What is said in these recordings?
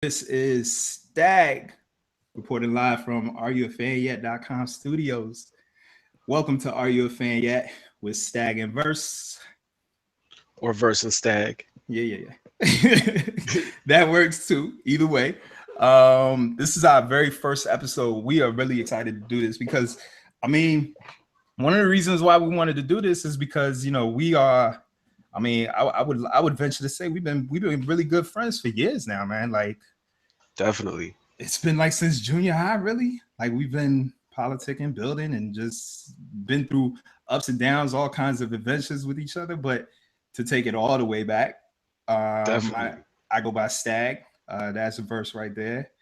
This is Stag reporting live from AreYouAFanYet.com studios. Welcome to Are You a Fan Yet with Stag and Verse. or verse and stag. Yeah. That works too. Either way. This is our very first episode. We are really excited to do this because one of the reasons why we wanted to do this is because we are I would venture to say we've been really good friends for years now, man. Like Definitely. it's been like since junior high, really. Like we've been politicking, building, and just been through ups and downs, all kinds of adventures with each other. But to take it all the way back, um, I, Definitely. I go by Stag. That's a verse right there.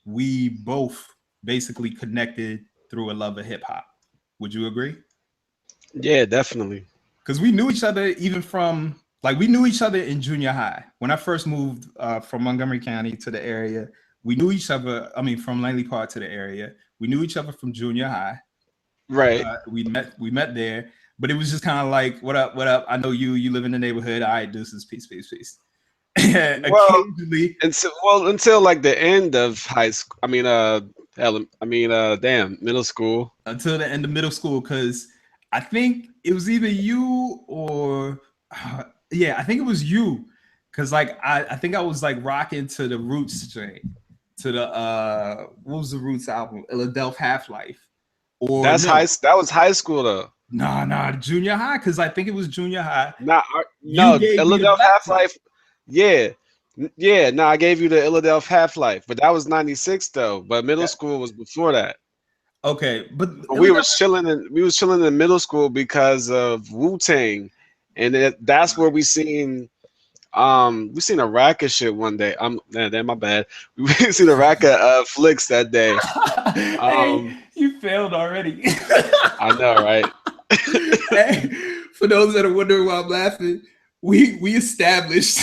We both basically connected through a love of hip hop. Would you agree? Yeah, definitely. Because we knew each other even from like we knew each other in junior high. When I first moved from Montgomery County to the area, we knew each other. I mean, from Langley Park to the area, we knew each other from junior high. Right. We met there, but it was just kind of like, what up, what up? I know you. You live in the neighborhood. All right, deuces, peace, peace, peace. Well, Occasionally, until like the end of high school. Damn, middle school. until the end of middle school, because I think it was either you or yeah, I think it was you. Cause like I think I was like rocking to the Roots string, to the what was the Roots album? Philadelphia Half Life. Or no, That was high school though. nah, junior high, because I think it was junior high. No, You gave me the Philadelphia black Half tape. Life. Yeah. Yeah, no, I gave you the Philadelphia Half Life, but that was '96 though. But middle That- school was before that. okay, but But we was chilling in middle school because of Wu Tang, and that's where we seen a rack of shit one day. Damn, my bad. We seen a rack of flicks that day. Hey, Um, you failed already. I know, right? Hey, for those that are wondering why I'm laughing, we established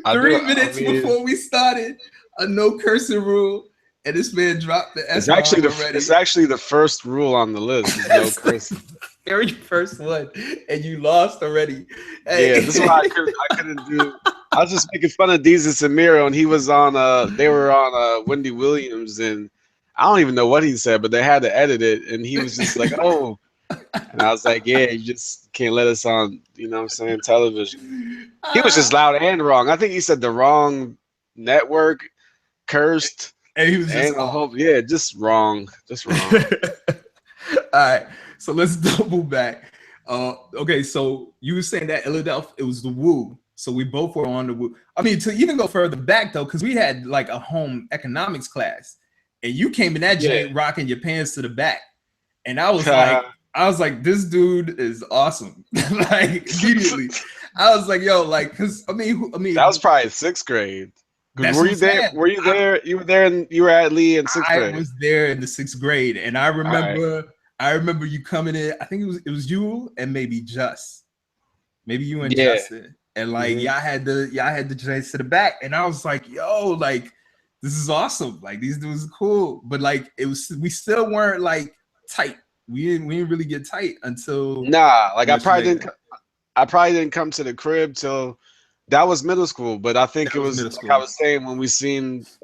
I do. 3 minutes before we started a no cursing rule, and this man dropped the It's S actually bomb already. it's actually the first rule on the list. Is no That's like cursing. the very first one, and you lost already. Hey, Yeah, this is why I couldn't do. I was just making fun of Deezus and Miro, and he was on. They were on Wendy Williams, and I don't even know what he said, but they had to edit it, and he was just like, "Oh," and I was like, "Yeah, you just can't let us on." You know what I'm saying? Television. He was just ah, loud and wrong. I think he said the wrong network, cursed, and he was just and a off. whole yeah, just wrong, just wrong. All right, so let's double back. Okay, so you were saying that Philadelphia, it was the Woo. So we both were on the Woo. I mean, to even go further back though, because we had like a home economics class, and you came in that Yeah. jank rocking your pants to the back, and I was like, this dude is awesome. Like immediately, I was like, yo, like, cause That was probably sixth grade. 'Cause that's were what I'm you there? saying. Were you there? You were there, and you were at Lee in sixth I grade. was there in the sixth grade, and All right. I remember you coming in. I think it was you and maybe you and Yeah. Justin, and like Hmm. y'all had the joints to the back, and I was like, yo, like this is awesome. Like these dudes are cool, but like we still weren't like tight. We didn't really get tight until Nah, like much later. I probably didn't come to the crib till that was middle school. But I think it That was was middle like I school. was saying when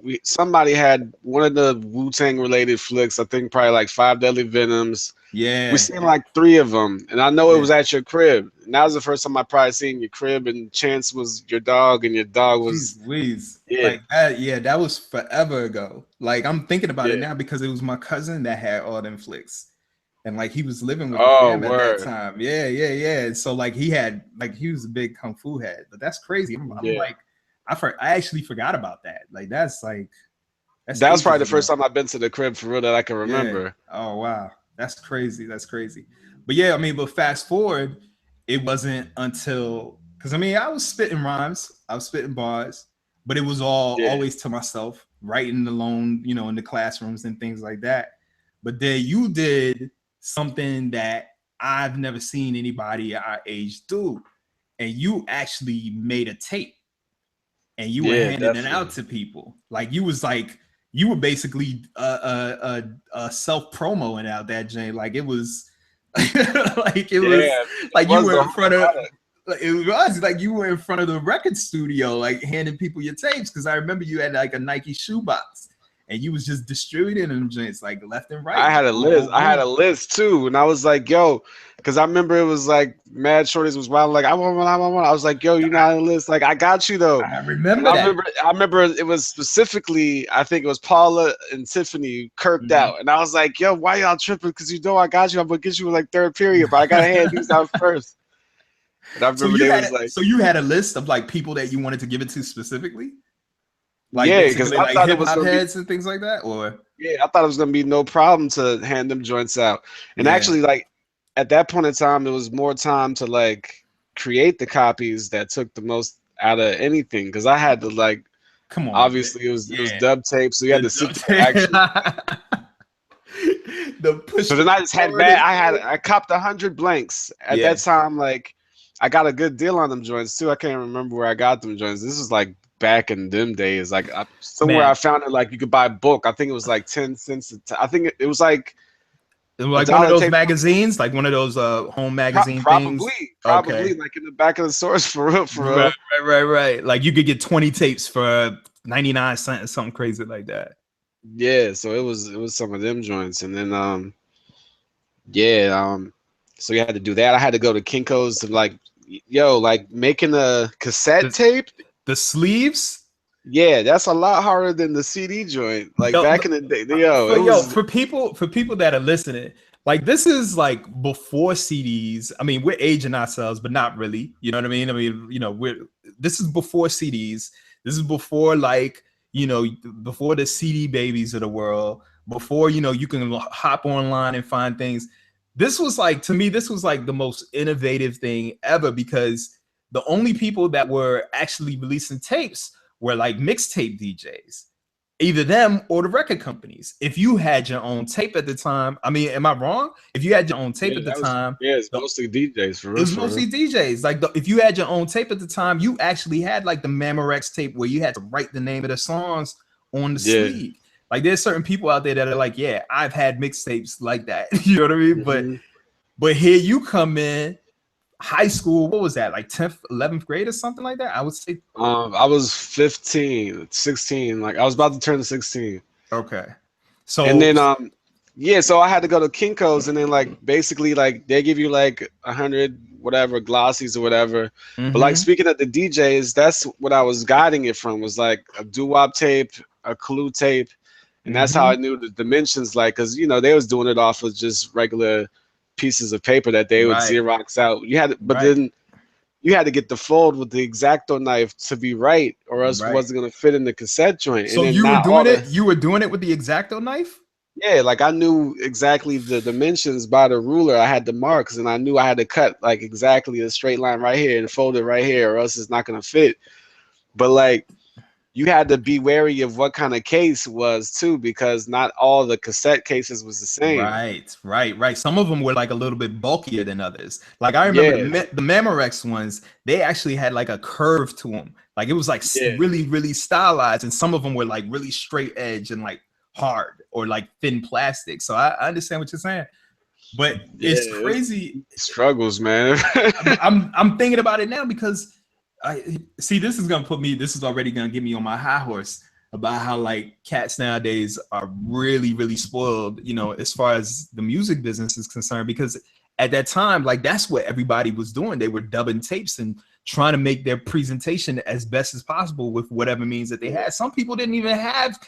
we somebody had one of the Wu Tang related flicks. I think probably like Five Deadly Venoms. We Yeah, seen like three of them, and I know it yeah. was at your crib. And that was the first time I probably seen your crib, and Chance was your dog, and your dog Jeez was Louise. yeah, Like that, yeah, that was forever ago. Like I'm thinking about it yeah. now because it was my cousin that had all them flicks. And like he was living with the Oh, fam at that word. time. Yeah. And so like he was a big kung fu head. But that's crazy. I'm Yeah. like, I actually forgot about that. Like that's That was probably ages the first ago. time I've been to the crib for real that I can Yeah. remember. Oh wow. That's crazy. That's crazy. But yeah, but fast forward, it wasn't until because I was spitting rhymes, I was spitting bars, but it was all Yeah. always to myself, writing alone, in the classrooms and things like that. But then you did something that I've never seen anybody our age do. And you actually made a tape and you were Yeah, handing it out definitely. to people. Like you were basically self promoing out that Jane. Like it was like it was Yeah, it like you was were the in whole front of product. Like, it was like you were in front of the record studio, like handing people your tapes. Because I remember you had like a Nike shoebox, and you was just distributing them joints like left and right. I had Like, a boom, list. boom, I had a boom. list too, and I was like, "Yo," because I remember it was like Mad Shorties was wild. Like, I want one, I want one. I was like, "Yo, you're not on the list." Like, I got you though. I And remember that. I remember it was specifically, I think it was Paula and Tiffany kirked Mhm. out, and I was like, "Yo, why y'all tripping? Because you know I got you. I'm gonna get you like third period, but I gotta hand these out first." And I So remember they was like, you had a list of like people that you wanted to give it to specifically, like "Yeah," because basically I like thought it hip was hop gonna be. heads and things like that, or Yeah, I thought it was gonna be no problem to hand them joints out. And yeah. actually, like at that point in time, it was more time to like create the copies that took the most out of anything. Because I had to like, Come on, obviously it was yeah. dub tape, so you had to sit there actually. The, the push So then I just had forward mad. and I copped 100 blanks at yeah, that time. Like I got a good deal on them joints too. I can't remember where I got them joints. This was like back in them days. Like somewhere I man. found it. Like you could buy a book. I think it was like 10 cents. I think it was like a Like one of dollar those tape. magazines, like one of those home magazine things. Probably Okay. like in the back of the source for real, for Right, real. right. Like you could get 20 tapes for 99 cents or something crazy like that. Yeah, so it was some of them joints, and then yeah, so you had to do that. I had to go to Kinko's to like, yo, like making a cassette The, tape. the sleeves. Yeah, that's a lot harder than the CD joint. Like Yo, back in the day, yo, for it yo was for people that are listening, like this is like before CDs. I mean, we're aging ourselves, but not really. You know what I mean? I mean, you know, we're this is before CDs. This is before like before the CD babies of the world. Before you can hop online and find things. This was like to me, this was like the most innovative thing ever because the only people that were actually releasing tapes were like mixtape DJs, either them or the record companies. If you had your own tape at the time, I mean, am I wrong? If you had your own tape yeah, at the that was time, yeah, it's mostly DJs for it real, was for real. mostly DJs. Like if you had your own tape at the time, you actually had like the Mamorex tape where you had to write the name of the songs on the Yeah. sleeve. Like there's certain people out there that are like, yeah, I've had mixtapes like that. You know what I mean? Mhm. But here you come in high school. What was that? Like 10th, 11th grade or something like that? I would say. I was 15, 16. Like I was about to turn 16. Okay. And So then yeah, so I had to go to Kinko's and then like basically like they give you like 100 whatever glossies or whatever. But like mhm, speaking of the DJs, that's what I was guiding it from was like a doo-wop tape, a Clue tape, and that's how I mhm. knew the dimensions like cuz they was doing it off of just regular pieces of paper that they would Right, Xerox out. But right, then you had to get the fold with the X-Acto knife to be right or else it right. wasn't going to fit in the cassette joint. And So then you were not all doing the it. You were doing it with the X-Acto knife. yeah, like I knew exactly the dimensions by the ruler. I had the marks, and I knew I had to cut like exactly a straight line right here and fold it right here, or else it's not gonna fit. But like you had to be wary of what kind of case was too, because not all the cassette cases was the same. Right. Some of them were like a little bit bulkier than others. Like I remember Yeah, the Memorex ones. They actually had like a curve to them. Like it was like yeah, really stylized, and some of them were like really straight edge and like hard or like thin plastic. So I understand what you're saying, but yeah. it's crazy. Struggles, man. I'm thinking about it now because I see this is gonna put me. This is already gonna get me on my high horse about how like cats nowadays are really spoiled. As far as the music business is concerned, because at that time, like that's what everybody was doing. They were dubbing tapes and trying to make their presentation as best as possible with whatever means that they had. Some people didn't even have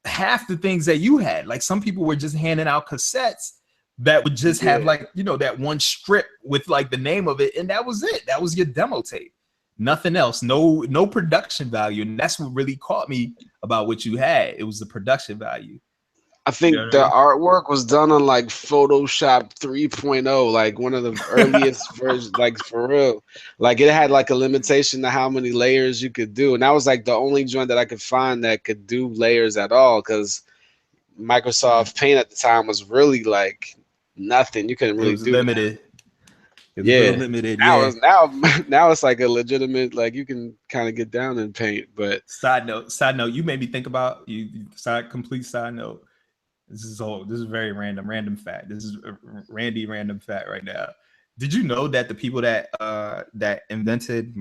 half the things that you had. Like some people were just handing out cassettes that would just have Yeah. like that one strip with like the name of it, and that was it. That was your demo tape. Nothing else. No production value, and that's what really caught me about what you had. It was the production value. I You know think what I the mean? artwork was done on like Photoshop 3.0, like one of the earliest versions, like for real. Like it had like a limitation to how many layers you could do. And that was like the only joint that I could find that could do layers at all because Microsoft Paint at the time was really like nothing. You couldn't It really was do that. limited. It was real Yeah. limited. Now Yeah. it's now now it's like a legitimate like you can kind of get down in paint, but Side note. Side note. You made me think about you. Side complete side note. This is very random. Random fact. This is Randy random fact right now. Did you know that the people that invented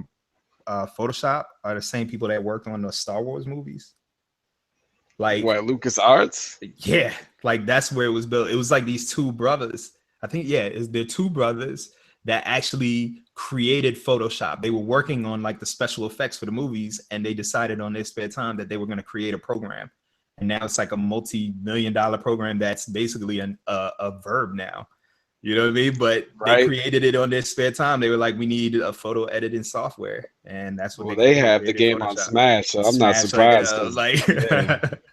Photoshop are the same people that worked on the Star Wars movies? Like, What, Lucas Arts? yeah, like that's where it was built. It was like these two brothers. I think, yeah, they're two brothers that actually created Photoshop. They were working on like the special effects for the movies, and they decided on their spare time that they were going to create a program. And now it's like a multi-million-dollar program that's basically a verb now. You know what I mean? But they created it on their spare time. They were like, we need a photo editing software, and that's what they have the game on Smash, so I'm not surprised. Right,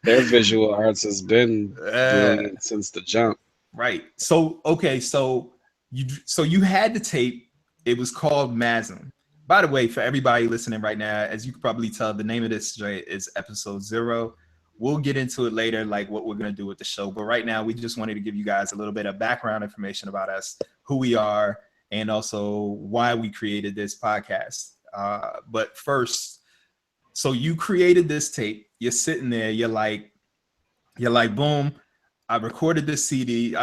their visual arts has been brilliant since the jump. Right. So okay, so you had the tape. It was called Masm. By the way, for everybody listening right now, as you can probably tell, the name of this is episode 0. We'll get into it later, like what we're going to do with the show. But right now, we just wanted to give you guys a little bit of background information about us, who we are, and also why we created this podcast. But first, so you created this tape. You're sitting there. You're like, boom. I recorded this CD.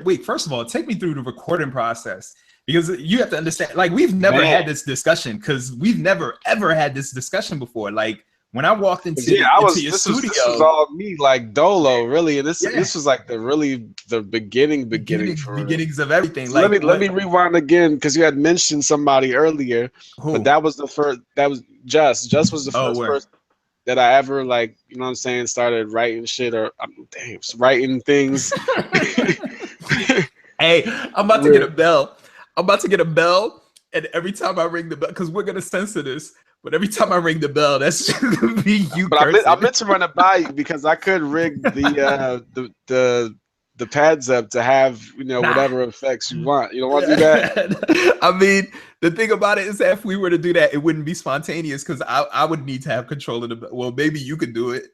Wait, first of all, take me through the recording process. Because you have to understand, like, we've never had this discussion, because we've never, ever had this discussion before. Like, when I walked into your studio, this was all me, like Dolo, really, and this was like the beginnings of everything. So like, let me rewind again, because you had mentioned somebody earlier, but that was the first. That was Just was the first person that I ever, like, you know what I'm saying, started writing shit or writing things. Hey, I'm about to get a bell. And every time I ring the bell, because we're gonna censor this. But every time I ring the bell, that's gonna be you. But I meant to run it by you, because I could rig the pads up to have, you know, whatever effects you want. You don't want to do that? I mean, the thing about it is that if we were to do that, it wouldn't be spontaneous, because I would need to have control of the. Well, maybe you could do it.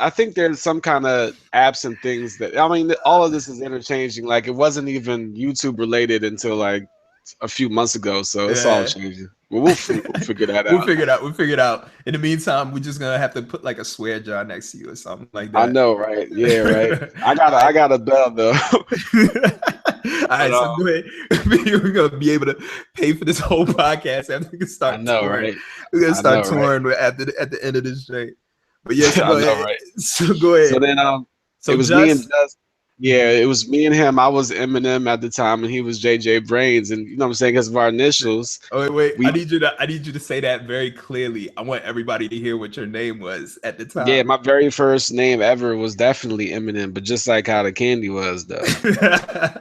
I think there's some kind of apps and things that, I mean, all of this is interchanging. Like, it wasn't even YouTube related until like a few months ago, so it's all changing. Well, we'll figure that out. We'll figure it out. In the meantime, we're just gonna have to put like a swear jar next to you or something like that. I know, right? Yeah, right. I got a bell though. All right, so go ahead. We're gonna be able to pay for this whole podcast after we can start. I know, touring. right? We're gonna start touring at the end of this day. But yes, go ahead. Right? So go ahead. So then, it was me and Just. Yeah, it was me and him. I was Eminem at the time, and he was JJ Brains, and you know what I'm saying, because of our initials. Oh wait, I need you to say that very clearly. I want everybody to hear what your name was at the time. Yeah, my very first name ever was definitely Eminem, but just like how the candy was, though.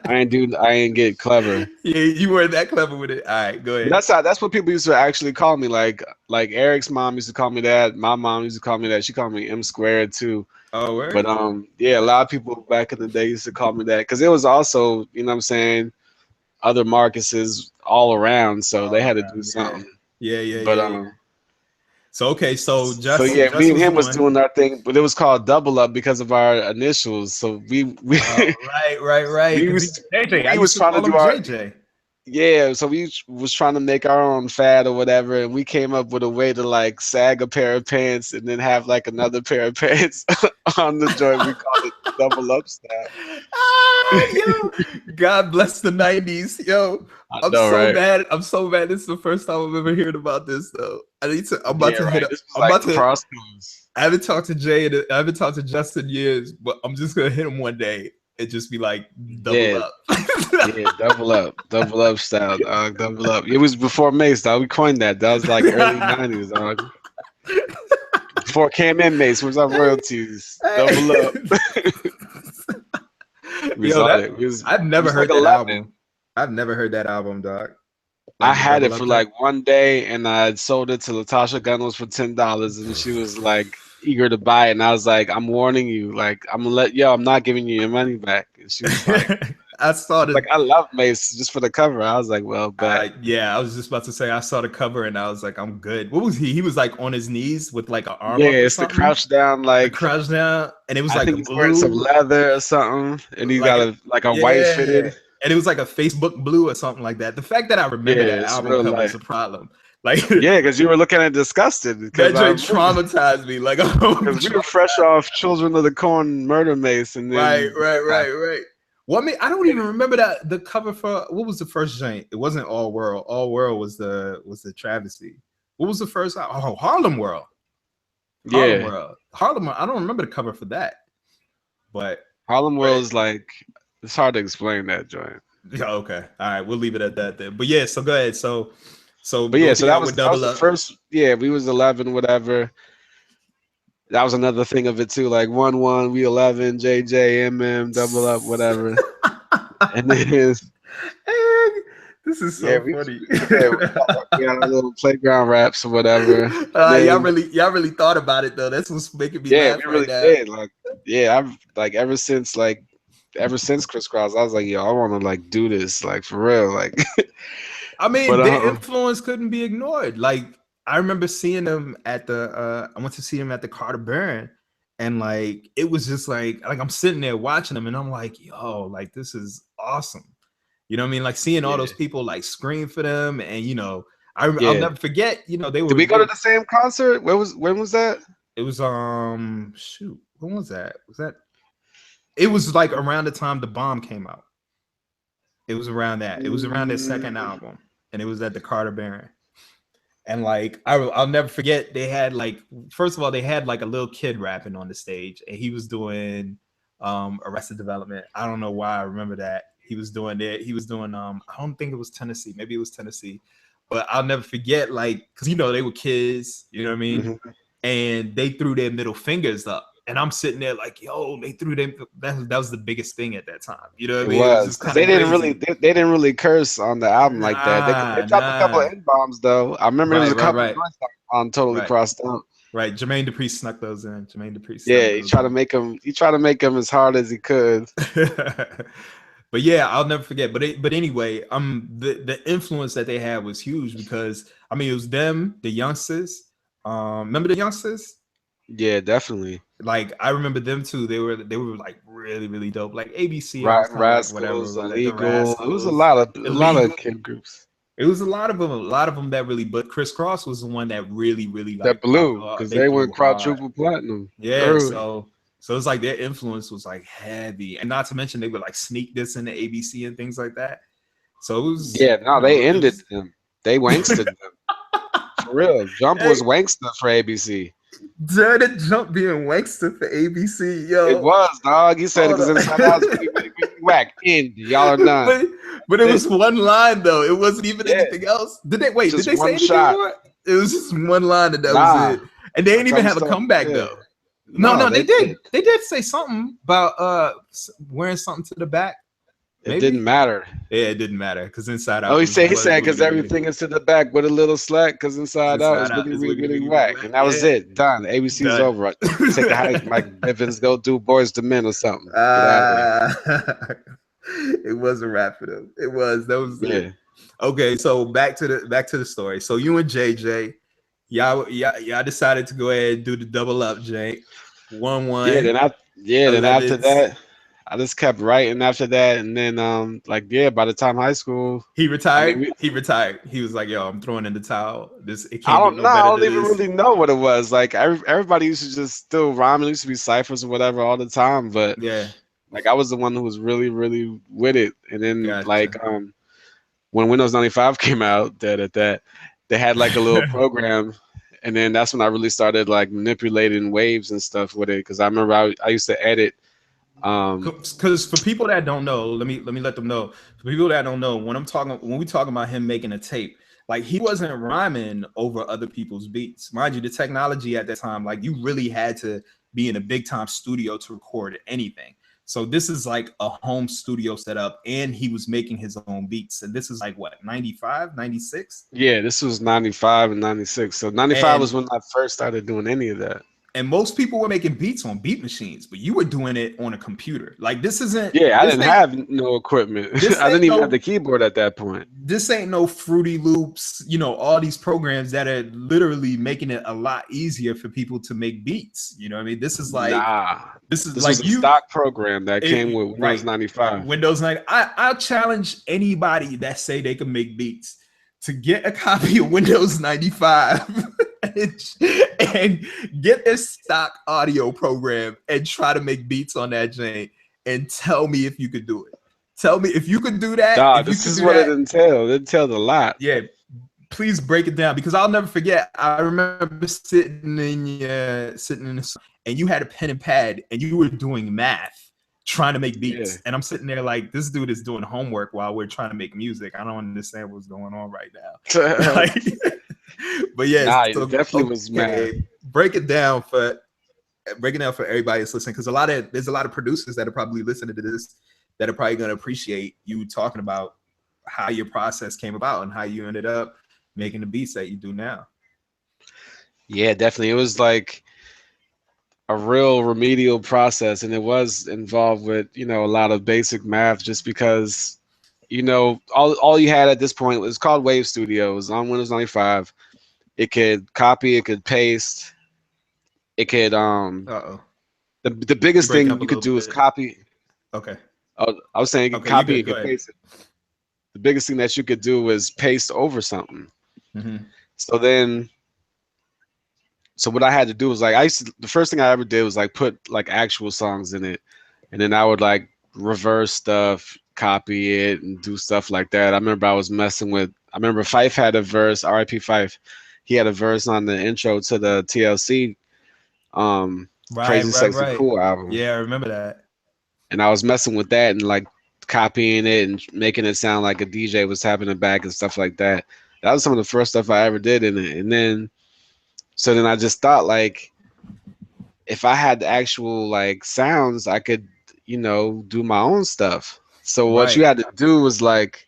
I ain't get clever. Yeah, you weren't that clever with it. All right, go ahead. That's what people used to actually call me. Like Eric's mom used to call me that. My mom used to call me that. She called me M squared too. Oh, word? But yeah, a lot of people back in the day used to call me that, because it was also, you know what I'm saying, other Marcuses all around, so they had to do something. Yeah. But so okay, so me and him was doing our thing, but it was called Double Up because of our initials. So we right. He was trying to do our JJ. Yeah, so we was trying to make our own fad or whatever, and we came up with a way to like sag a pair of pants and then have like another pair of pants on the joint. We called it Double Up style. Yo, God bless the 90s. Yo, I'm so mad. This is the first time I've ever heard about this though. I haven't talked to Jay and I haven't talked to Justin in years, but I'm just gonna hit him one day. It just be like double up. Yeah, double up style, dog. Double up. It was before Mace, dog. We coined that. That was like early 90s, dog. Before KM Mace was our royalties. Double up. I've never heard that album. I've never heard that album, dog. I had it for like one day, and I sold it to Latasha Gunnels for $10, and she was like eager to buy it, and I was like, I'm warning you, like, I'm not giving you your money back. And she was like, I saw it. Like, I love Mace just for the cover. I was like, well, but yeah, I was just about to say, I saw the cover and I was like, I'm good. What was he? He was like on his knees with like an arm. Yeah, it's the crouch down, like crouch down, and it was like he's wearing some leather or something, and he got a white fitted, and it was like a Facebook blue or something like that. The fact that I remember that album cover is a problem. Like, yeah, because you were looking at disgusted. That joint traumatized me. Like, because we were fresh off Children of the Corn Murder Mace, and then right. Well, I mean, I don't even remember that the cover for what was the first joint. It wasn't All World. All World was the travesty. What was the first? Oh, Harlem World. Harlem Yeah, World. Harlem. I don't remember the cover for that, but Harlem World is like it's hard to explain that joint. yeah, okay, all right, we'll leave it at that then. But yeah, so go ahead. So But yeah, both of so y'all that would was double the up. first. Yeah, we was 11, whatever. That was another thing of it too. Like 1-1, we 11, JJ, MM, double up, whatever. And then This is yeah, so funny. we had our little playground raps or whatever. Y'all Then really thought about it though. That's what's making me yeah, laugh we right really now. did. Like yeah, I've like ever since Crisscross, I was like, yo, I want to like do this, like for real, like. I mean, But their influence couldn't be ignored. Like I remember seeing them at the I went to see them at the Carter Barron, and like it was just like I'm sitting there watching them and I'm like, yo, like this is awesome. You know what I mean? Like seeing all yeah, those people like scream for them, and I'll yeah. never forget. Did we go to the same concert? When was that? It was shoot, when was that? It was like around the time The Bomb came out. It was around that. It was around their second album, and it was at the Carter Barron. And like I'll never forget, they had like first of all they had like a little kid rapping on the stage, and he was doing Arrested Development. I don't know why I remember that. He was doing I don't think it was Tennessee, maybe it was Tennessee, but I'll never forget, like, because they were kids, you know what I mean? Mm-hmm. And they threw their middle fingers up. And I'm sitting there like, yo, they threw them. That was the biggest thing at that time. You know what I mean? It was just kind they of they didn't really curse on the album like that. They dropped a couple of N-bombs though. I remember there was a couple of joints on Totally Crossed Out. Right, Jermaine Dupri snuck those in. He tried to make them as hard as he could. But yeah, I'll never forget. But anyway, the influence that they had was huge because I mean it was them, the Youngsters. Remember the Youngsters? Yeah, definitely. Like I remember them too. They were like really really dope. Like ABC, Rascals, like whatever. Illegal. It was a lot of kid groups. It was a lot of them that really. But Crisscross was the one that really like, that blew because they went quadruple platinum. Yeah, early. So it's like their influence was like heavy, and not to mention they would like sneak this into ABC and things like that. So it was they ended them. They wankstered them for real. Jump was wankster for ABC. Did Jump being wankster for ABC, yo? It was, dog. He said because Inside Out was really whack. End. Y'all are done. But it was one line though. It wasn't even anything else. Did they say anything more? It was just one line that was it. And they didn't even have a comeback though. No, they did. They did say something about wearing something to the back. Maybe? It didn't matter. Yeah, it didn't matter because Inside Out. Oh, he said because everything is to the back with a little slack because Inside Out is really whack, and that was it. Done. ABC's over. Take the hike, Mike Bivins. Go do Boys to Men or something. It was a rap for them. That was it. Okay, so back to the story. So you and JJ, y'all decided to go ahead and do the double up, Jay. 1-1. Then after that, I just kept writing after that, and then by the time high school, he retired. He retired. He was like, "Yo, I'm throwing in the towel. I don't even really know what it was. Like everybody used to just still rhyme. It used to be ciphers or whatever all the time, but yeah, like I was the one who was really with it. And then when Windows 95 came out, they had like a little program. And then that's when I really started like manipulating waves and stuff with it. Because I remember I used to edit. Because for people that don't know, let me let them know. For people that don't know, when we talking about him making a tape, like he wasn't rhyming over other people's beats. Mind you, the technology at that time, like you really had to be in a big time studio to record anything. So this is like a home studio setup, and he was making his own beats. And this is like what, 95, 96? Yeah, this was 95 and 96. So 95 was when I first started doing any of that. And most people were making beats on beat machines, but you were doing it on a computer. Like this isn't. Yeah, I didn't have no equipment. I didn't even have the keyboard at that point. This ain't no Fruity Loops, all these programs that are literally making it a lot easier for people to make beats. You know what I mean? This is like this like was a stock program that came with Windows 95. Windows 90. I'll challenge anybody that say they can make beats to get a copy of Windows 95 and get this stock audio program and try to make beats on that Jane and tell me if you could do it. Tell me if you could do that. Dog, If you this could is do what it that, entailed. It entailed a lot. yeah, please break it down because I'll never forget. I remember sitting in the and you had a pen and pad and you were doing math, trying to make Yeah. beats, and I'm sitting there like this dude is doing homework while we're trying to make music. I don't understand what's going on right now. Like, but yeah, Nah, so, it definitely was mad. break it down for everybody that's listening because there's a lot of producers that are probably listening to this that are probably going to appreciate you talking about how your process came about and how you ended up making the beats that you do now. Yeah, definitely. It was like a real remedial process, and it was involved with, a lot of basic math just because, all you had at this point was called Wave Studio. It was on Windows 95. It could copy, it could paste, it could Uh-oh. the You biggest break thing up a you could little do is bit. copy. Okay. I was saying you could Okay, you copy, good. it Go could ahead. paste it. The biggest thing that you could do was paste over something. Mm-hmm. So what I had to do was like the first thing I ever did was like put like actual songs in it, and then I would like reverse stuff, copy it, and do stuff like that. I remember I remember Fife had a verse, R.I.P. Fife. He had a verse on the intro to the TLC Crazy Sexy Right. Cool album. Yeah, I remember that. And I was messing with that and like copying it and making it sound like a DJ was tapping it back and stuff like that. That was some of the first stuff I ever did in it. And then I just thought like if I had the actual like sounds, I could, do my own stuff. So what you Right. had to do was like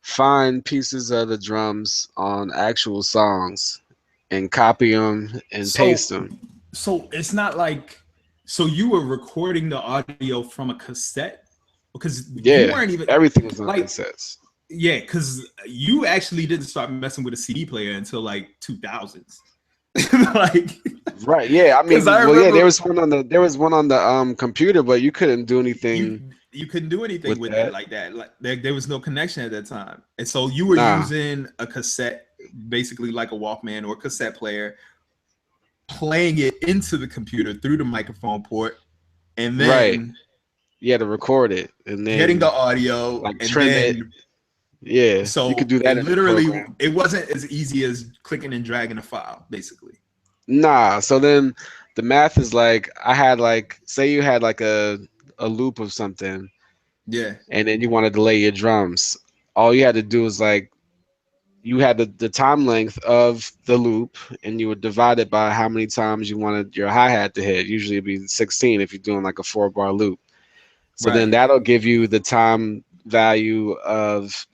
find pieces of the drums on actual songs and copy them and paste So them. so it's not like so you were recording the audio from a cassette because you Yeah, weren't even everything was on like cassettes. yeah, because you actually didn't start messing with a CD player until like 2000s. Like, Right. Yeah. I because mean, I well, yeah, remember there was one on the computer, but you couldn't do you anything you couldn't do anything with with that that. like that. Like there was no connection at that time, and so you were Nah. using a cassette, basically like a Walkman or cassette player, playing it into the computer through the microphone port, and Right. then You had to record it and getting the then audio, like and trim it. then Yeah, you could so do it that in the literally program. it wasn't as easy as clicking and dragging a file, basically. Nah. So then the math is like I had like say you had like a loop of something Yeah, and then you wanted to lay your drums. All you had to do was like you had the time length of the loop and you would divide it by how many times you wanted your hi-hat to hit. Usually it'd be 16 if you're doing like a 4-bar loop. So then right. that'll give you the time value of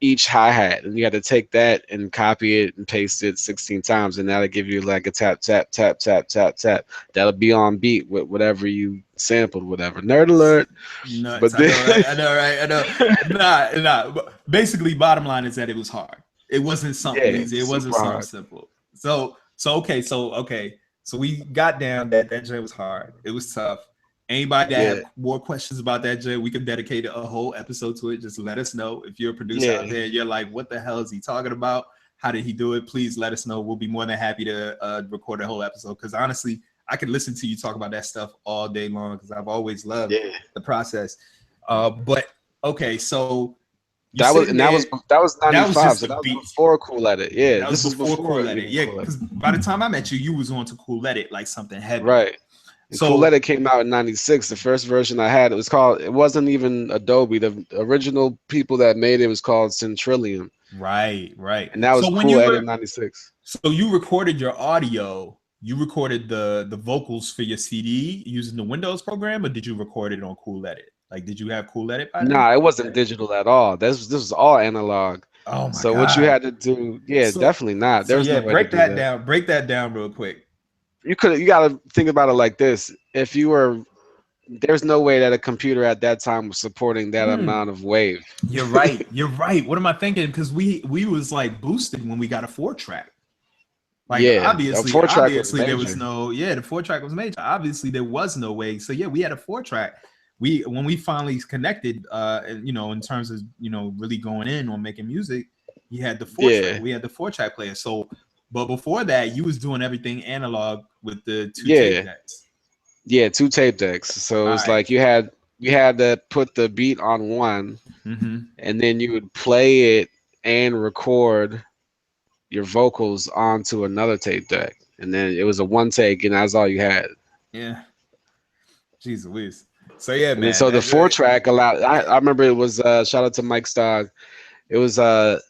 each hi-hat. And you got to take that and copy it and paste it 16 times. And that'll give you like a tap, tap, tap, tap, tap, tap. That'll be on beat with whatever you sampled, whatever. Nerd alert. Nuts. But I then know, right? I know, right? I know. Nah. But basically, bottom line is that it was hard. It wasn't something yeah, easy. It wasn't super something hard. simple. Okay. So we got down that J was hard. It was tough. Anybody that Yeah, have more questions about that J, we could dedicate a whole episode to it. Just let us know if you're a producer out yeah, there. You're like, what the hell is he talking about? How did he do it? Please let us know. We'll be more than happy to record a whole episode. Because honestly, I could listen to you talk about that stuff all day long because I've always loved yeah. the process. But okay, so you That was sitting and there. that was That was 95. just So the that was beat. before Cool Edit. Yeah, That was this was before before Cool Edit. even Yeah, Cool Edit. because by the time I met you, you was on to Cool Edit, like something heavy. Right. And Cool So Edit came out in '96. The first version I had, it wasn't even Adobe. The original people that made it was called Centrillium. right. And that was So when Cool you Edit were '96. so you recorded your audio, you recorded the vocals for your CD using the Windows program, or did you record it on Cool Edit? Like, did you have Cool Edit by then? Nah, it wasn't digital at all. This was all analog. Oh my So what you god. had to do, yeah, So definitely not. so There was yeah, no way to break do that that. down. Break that down real quick. You got to think about it like this. There's no way that a computer at that time was supporting that Mm. amount of wave. You're right. You're right. What am I thinking? Because we was like boosted when we got a 4-track. Like Yeah, a obviously, 4-track was there was major. no the 4-track was major. Obviously, there was no way. So yeah, we had a 4-track. When we finally connected, and, in terms of really going in on making music, he had the 4-track. Yeah, We had the 4-track player. So, but before that, you was doing everything analog with the two tape yeah, decks. yeah. 2 tape decks. So All it's right. like you had you had to put the beat on one, Mm-hmm. and then you would play it and record your vocals onto another tape deck, and then it was a one take, and that's all you had. Yeah. Jeez Louise. So yeah, And then man. so the four track allowed. I remember it was shout out to Mike Stogg. It was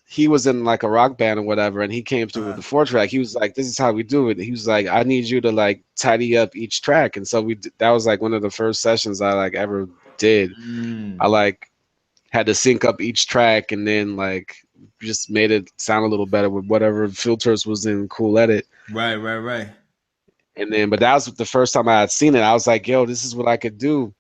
he was in like a rock band or whatever, and he came through with the four track. He was like, "This is how we do it." He was like, "I need you to like tidy up each track," and so that was like one of the first sessions I like ever did. I Mm. like had to sync up each track and then like just made it sound a little better with whatever filters was in Cool Edit. Right, right, right. And then, but that was the first time I had seen it. I was like, "Yo, this is what I could do."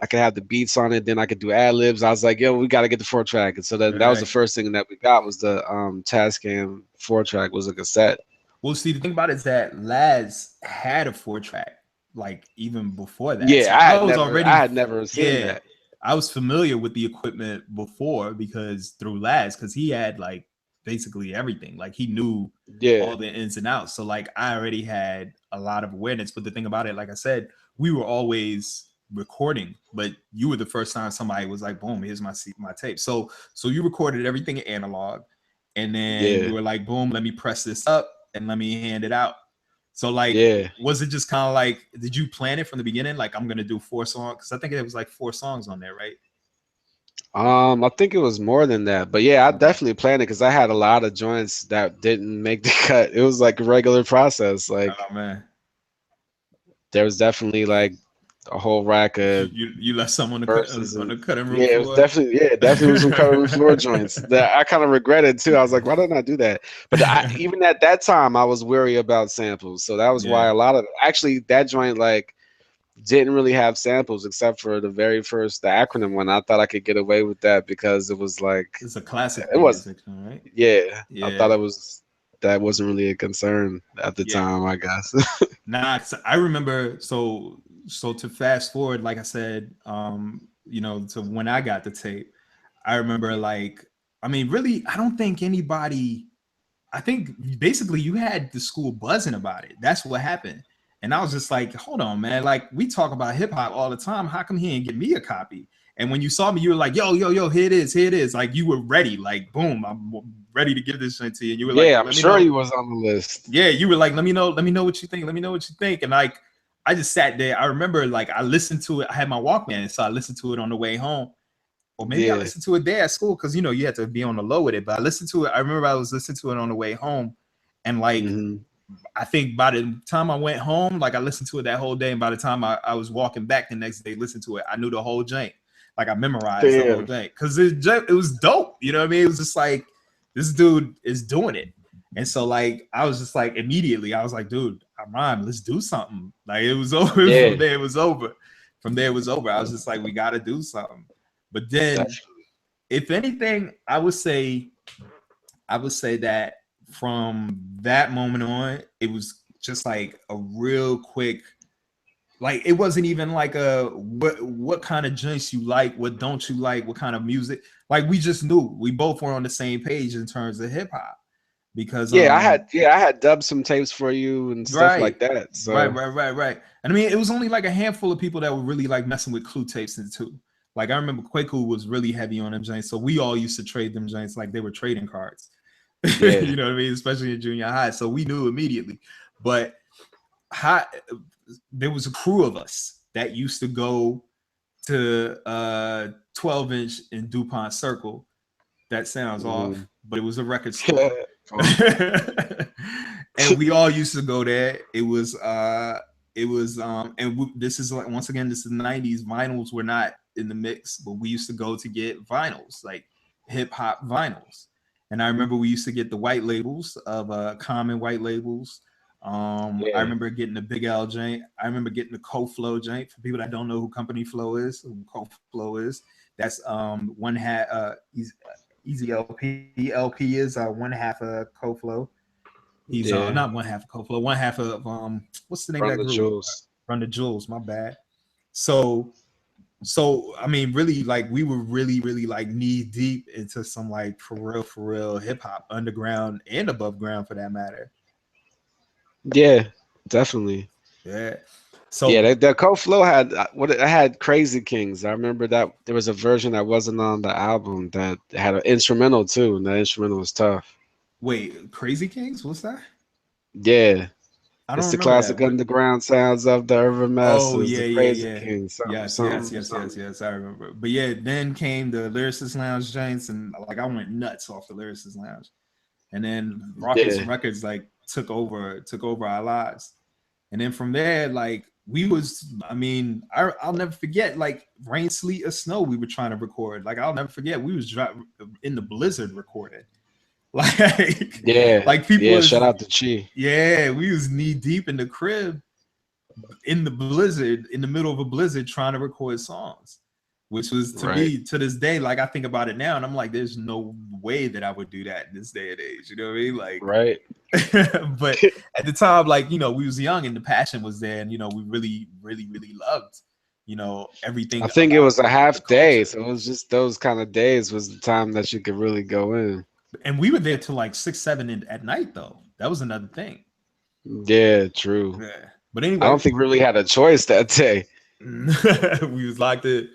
I could have the beats on it, then I could do ad libs. I was like, "Yo, we got to get the four track." And so then that was the Right. first thing that we got was the Tascam four track was a cassette. Well, see, the thing about it is that Laz had a four track, like even before that. Yeah, So I was I already, had never seen yeah, that. I was familiar with the equipment before because through Laz, because he had like basically everything. Like he knew Yeah, all the ins and outs. So like I already had a lot of awareness. But the thing about it, like I said, we were always recording, but you were the first time somebody was like, boom, here's my tape. So you recorded everything analog, and then yeah, you were like, boom, let me press this up and let me hand it out. So like, yeah. was it just kind of like, did you plan it from the beginning? Like, I'm gonna do 4 songs because I think it was like 4 songs on there, right? I think it was more than that, but yeah, I Okay. definitely planned it because I had a lot of joints that didn't make the cut. It was like a regular process. Like Oh man, there was definitely like a whole rack of you left someone verses on and the cutting room yeah, it was floor. definitely was some cutting room floor joints that I kind of regretted too. I was like, why didn't I do that? But even at that time, I was wary about samples, so that was why Yeah, a lot of actually that joint like didn't really have samples except for the very first the acronym one. I thought I could get away with that because it was like it's a classic it was music, right? yeah. I thought Yeah, it was that wasn't really a concern at the yeah. time, I guess. Nah, 'cause I remember. So to fast forward, like I said, to when I got the tape, I remember like, I mean, really, I don't think anybody. I think basically you had the school buzzing about it. That's what happened. And I was just like, hold on, man. Like we talk about hip hop all the time. How come he didn't get me a copy? And when you saw me, you were like, yo, yo, yo, here it is, here it is. Like you were ready, like boom, I'm ready to give this thing to you. And you were like, Yeah, I'm let me sure he know. was on the list. Yeah, you were like, let me know what you think. Let me know what you think. And like I just sat there. I remember like I listened to it. I had my Walkman, so I listened to it on the way home. Or maybe I Yeah. listened to it there at school because you had to be on the low with it. But I listened to it. I remember I was listening to it on the way home, and like Hmm. I think by the time I went home, like I listened to it that whole day, and by the time I was walking back the next day, listened to it, I knew the whole jank. Like I memorized the whole Damn. jank because it was dope. You know what I mean? It was just like this dude is doing it, and so like I was just like immediately I was like, dude, I'm on. Let's do something. Like it was over Yeah, from there. It was over. From there it was over. I was just like, we got to do something. But then, definitely. if anything, I would say that from that moment on, it was just like a real quick, like it wasn't even like a what kind of joints you like, what don't you like, what kind of music. Like we just knew we both were on the same page in terms of hip hop because I had dubbed some tapes for you and stuff like right, that. right, So right, right, right. And I mean, it was only like a handful of people that were really like messing with Clue tapes and too. Like I remember Quaku was really heavy on them joints, so we all used to trade them joints like they were trading cards. yeah, You know what I mean? Especially in junior high. So we knew immediately. But how, there was a crew of us that used to go to 12-inch in DuPont Circle. That sounds off, mhm. but it was a record store. Fuck. And we all used to go there. This is like, once again, this is the 90s. Vinyls were not in the mix, but we used to go to get vinyls, like hip hop vinyls. And I remember we used to get the white labels of common white labels. I Yeah, remember getting the Big L joint. I remember getting the Co-Flow joint. For people that don't know who Company Flow is, who Co-Flow is, that's one hat. Easy LP is one half of Co-Flow. He's yeah. not one half of Co-Flow, one half of what's the name of Run that the group? jewels. Run the Jewels. My bad. So I mean, really, like we were really, really like knee deep into some like for real hip hop, underground and above ground for that matter. Yeah, definitely. Yeah. So Yeah, the Cold Flow had what it had Crazy Kings. I remember that there was a version that wasn't on the album that had an instrumental too, and the instrumental was tough. wait, Crazy Kings, what's that? Yeah, I don't it's the remember that. classic What? underground sounds of the urban Oh masses, yeah, the yeah, Crazy yeah. Kings, something, Yes, yes, something, yes, yes, something. yes. I remember. But yeah, then came the Lyricist Lounge joints, and like I went nuts off the Lyricist Lounge. And then Rockets Yeah, Records like took over our lives. And then from there, like we was, I mean, I'll never forget, like rain, sleet, or snow, we were trying to record. Like I'll never forget, we was in the blizzard recording. Like, yeah, like people yeah. Shout was, out to Chi. yeah, we was knee deep in the crib in the blizzard, in the middle of a blizzard, trying to record songs, which was to Right, me to this day. Like I think about it now, and I'm like, there's no way that I would do that in this day and age. You know what I mean? Like, right. but at the time, like we was young and the passion was there, and we really, really, really loved, I everything think it about was a the half day, culture. so it was just those kind of days was the time that you could really go in. And we were there till like 6, 7 at night, though. That was another thing. Yeah, true. Yeah. But I anyway, don't think we really had a choice that day. we was locked in.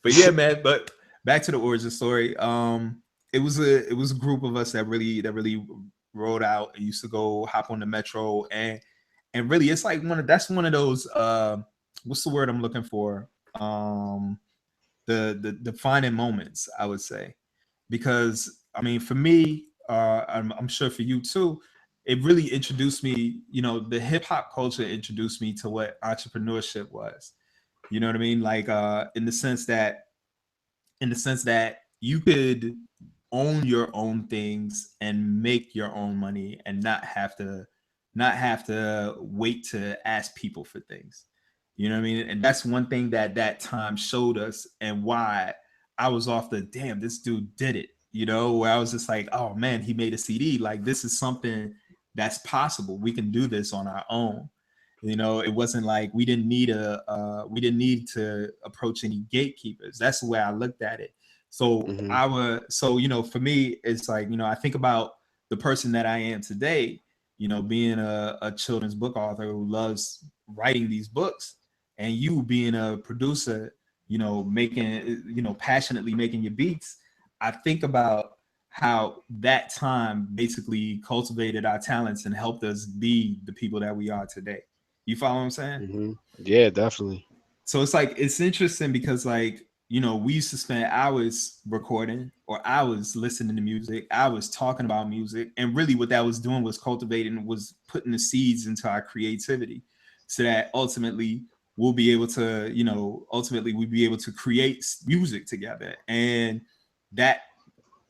But yeah, man. But back to the origin story. It was a group of us that really rode out and used to go hop on the metro and really it's like that's one of those what's the word I'm looking for? The defining moments, I would say. Because I mean for me, I'm sure for you too, it really introduced me, the hip hop culture introduced me to what entrepreneurship was. You know what I mean? Like in the sense that you could own your own things and make your own money and not have to wait to ask people for things. You know what I mean? And that's one thing that time showed us, and why I was off the damn, this dude did it, where I was just like, oh man, he made a CD. Like this is something that's possible. We can do this on our own. It wasn't like we didn't need to approach any gatekeepers. That's the way I looked at it. So Hmm. for me, it's like, I think about the person that I am today, being a children's book author who loves writing these books, and you being a producer, passionately making your beats. I think about how that time basically cultivated our talents and helped us be the people that we are today. You follow what I'm saying? Hmm. Yeah, definitely. So it's like it's interesting because like we used to spend hours recording or hours listening to music, hours talking about music, and really what that was doing was cultivating, was putting the seeds into our creativity, so that ultimately we'll be able to create music together, and that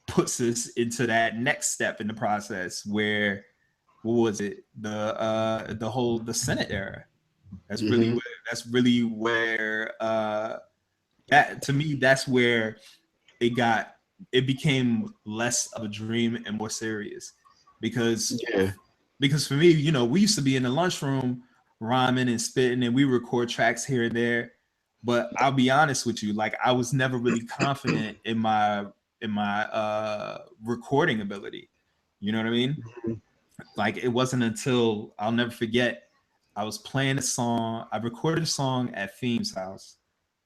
puts us into that next step in the process where, what was it, the Senate era. That's really Hmm. where that's really where that to me that's where it got it became less of a dream and more serious. because Yeah. because for me, we used to be in the lunchroom rhyming and spitting, and we record tracks here and there. But I'll be honest with you, like I was never really confident in my recording ability. You know what I mean? Like it wasn't until, I'll never forget, I was playing a song. I recorded a song at Theme's house.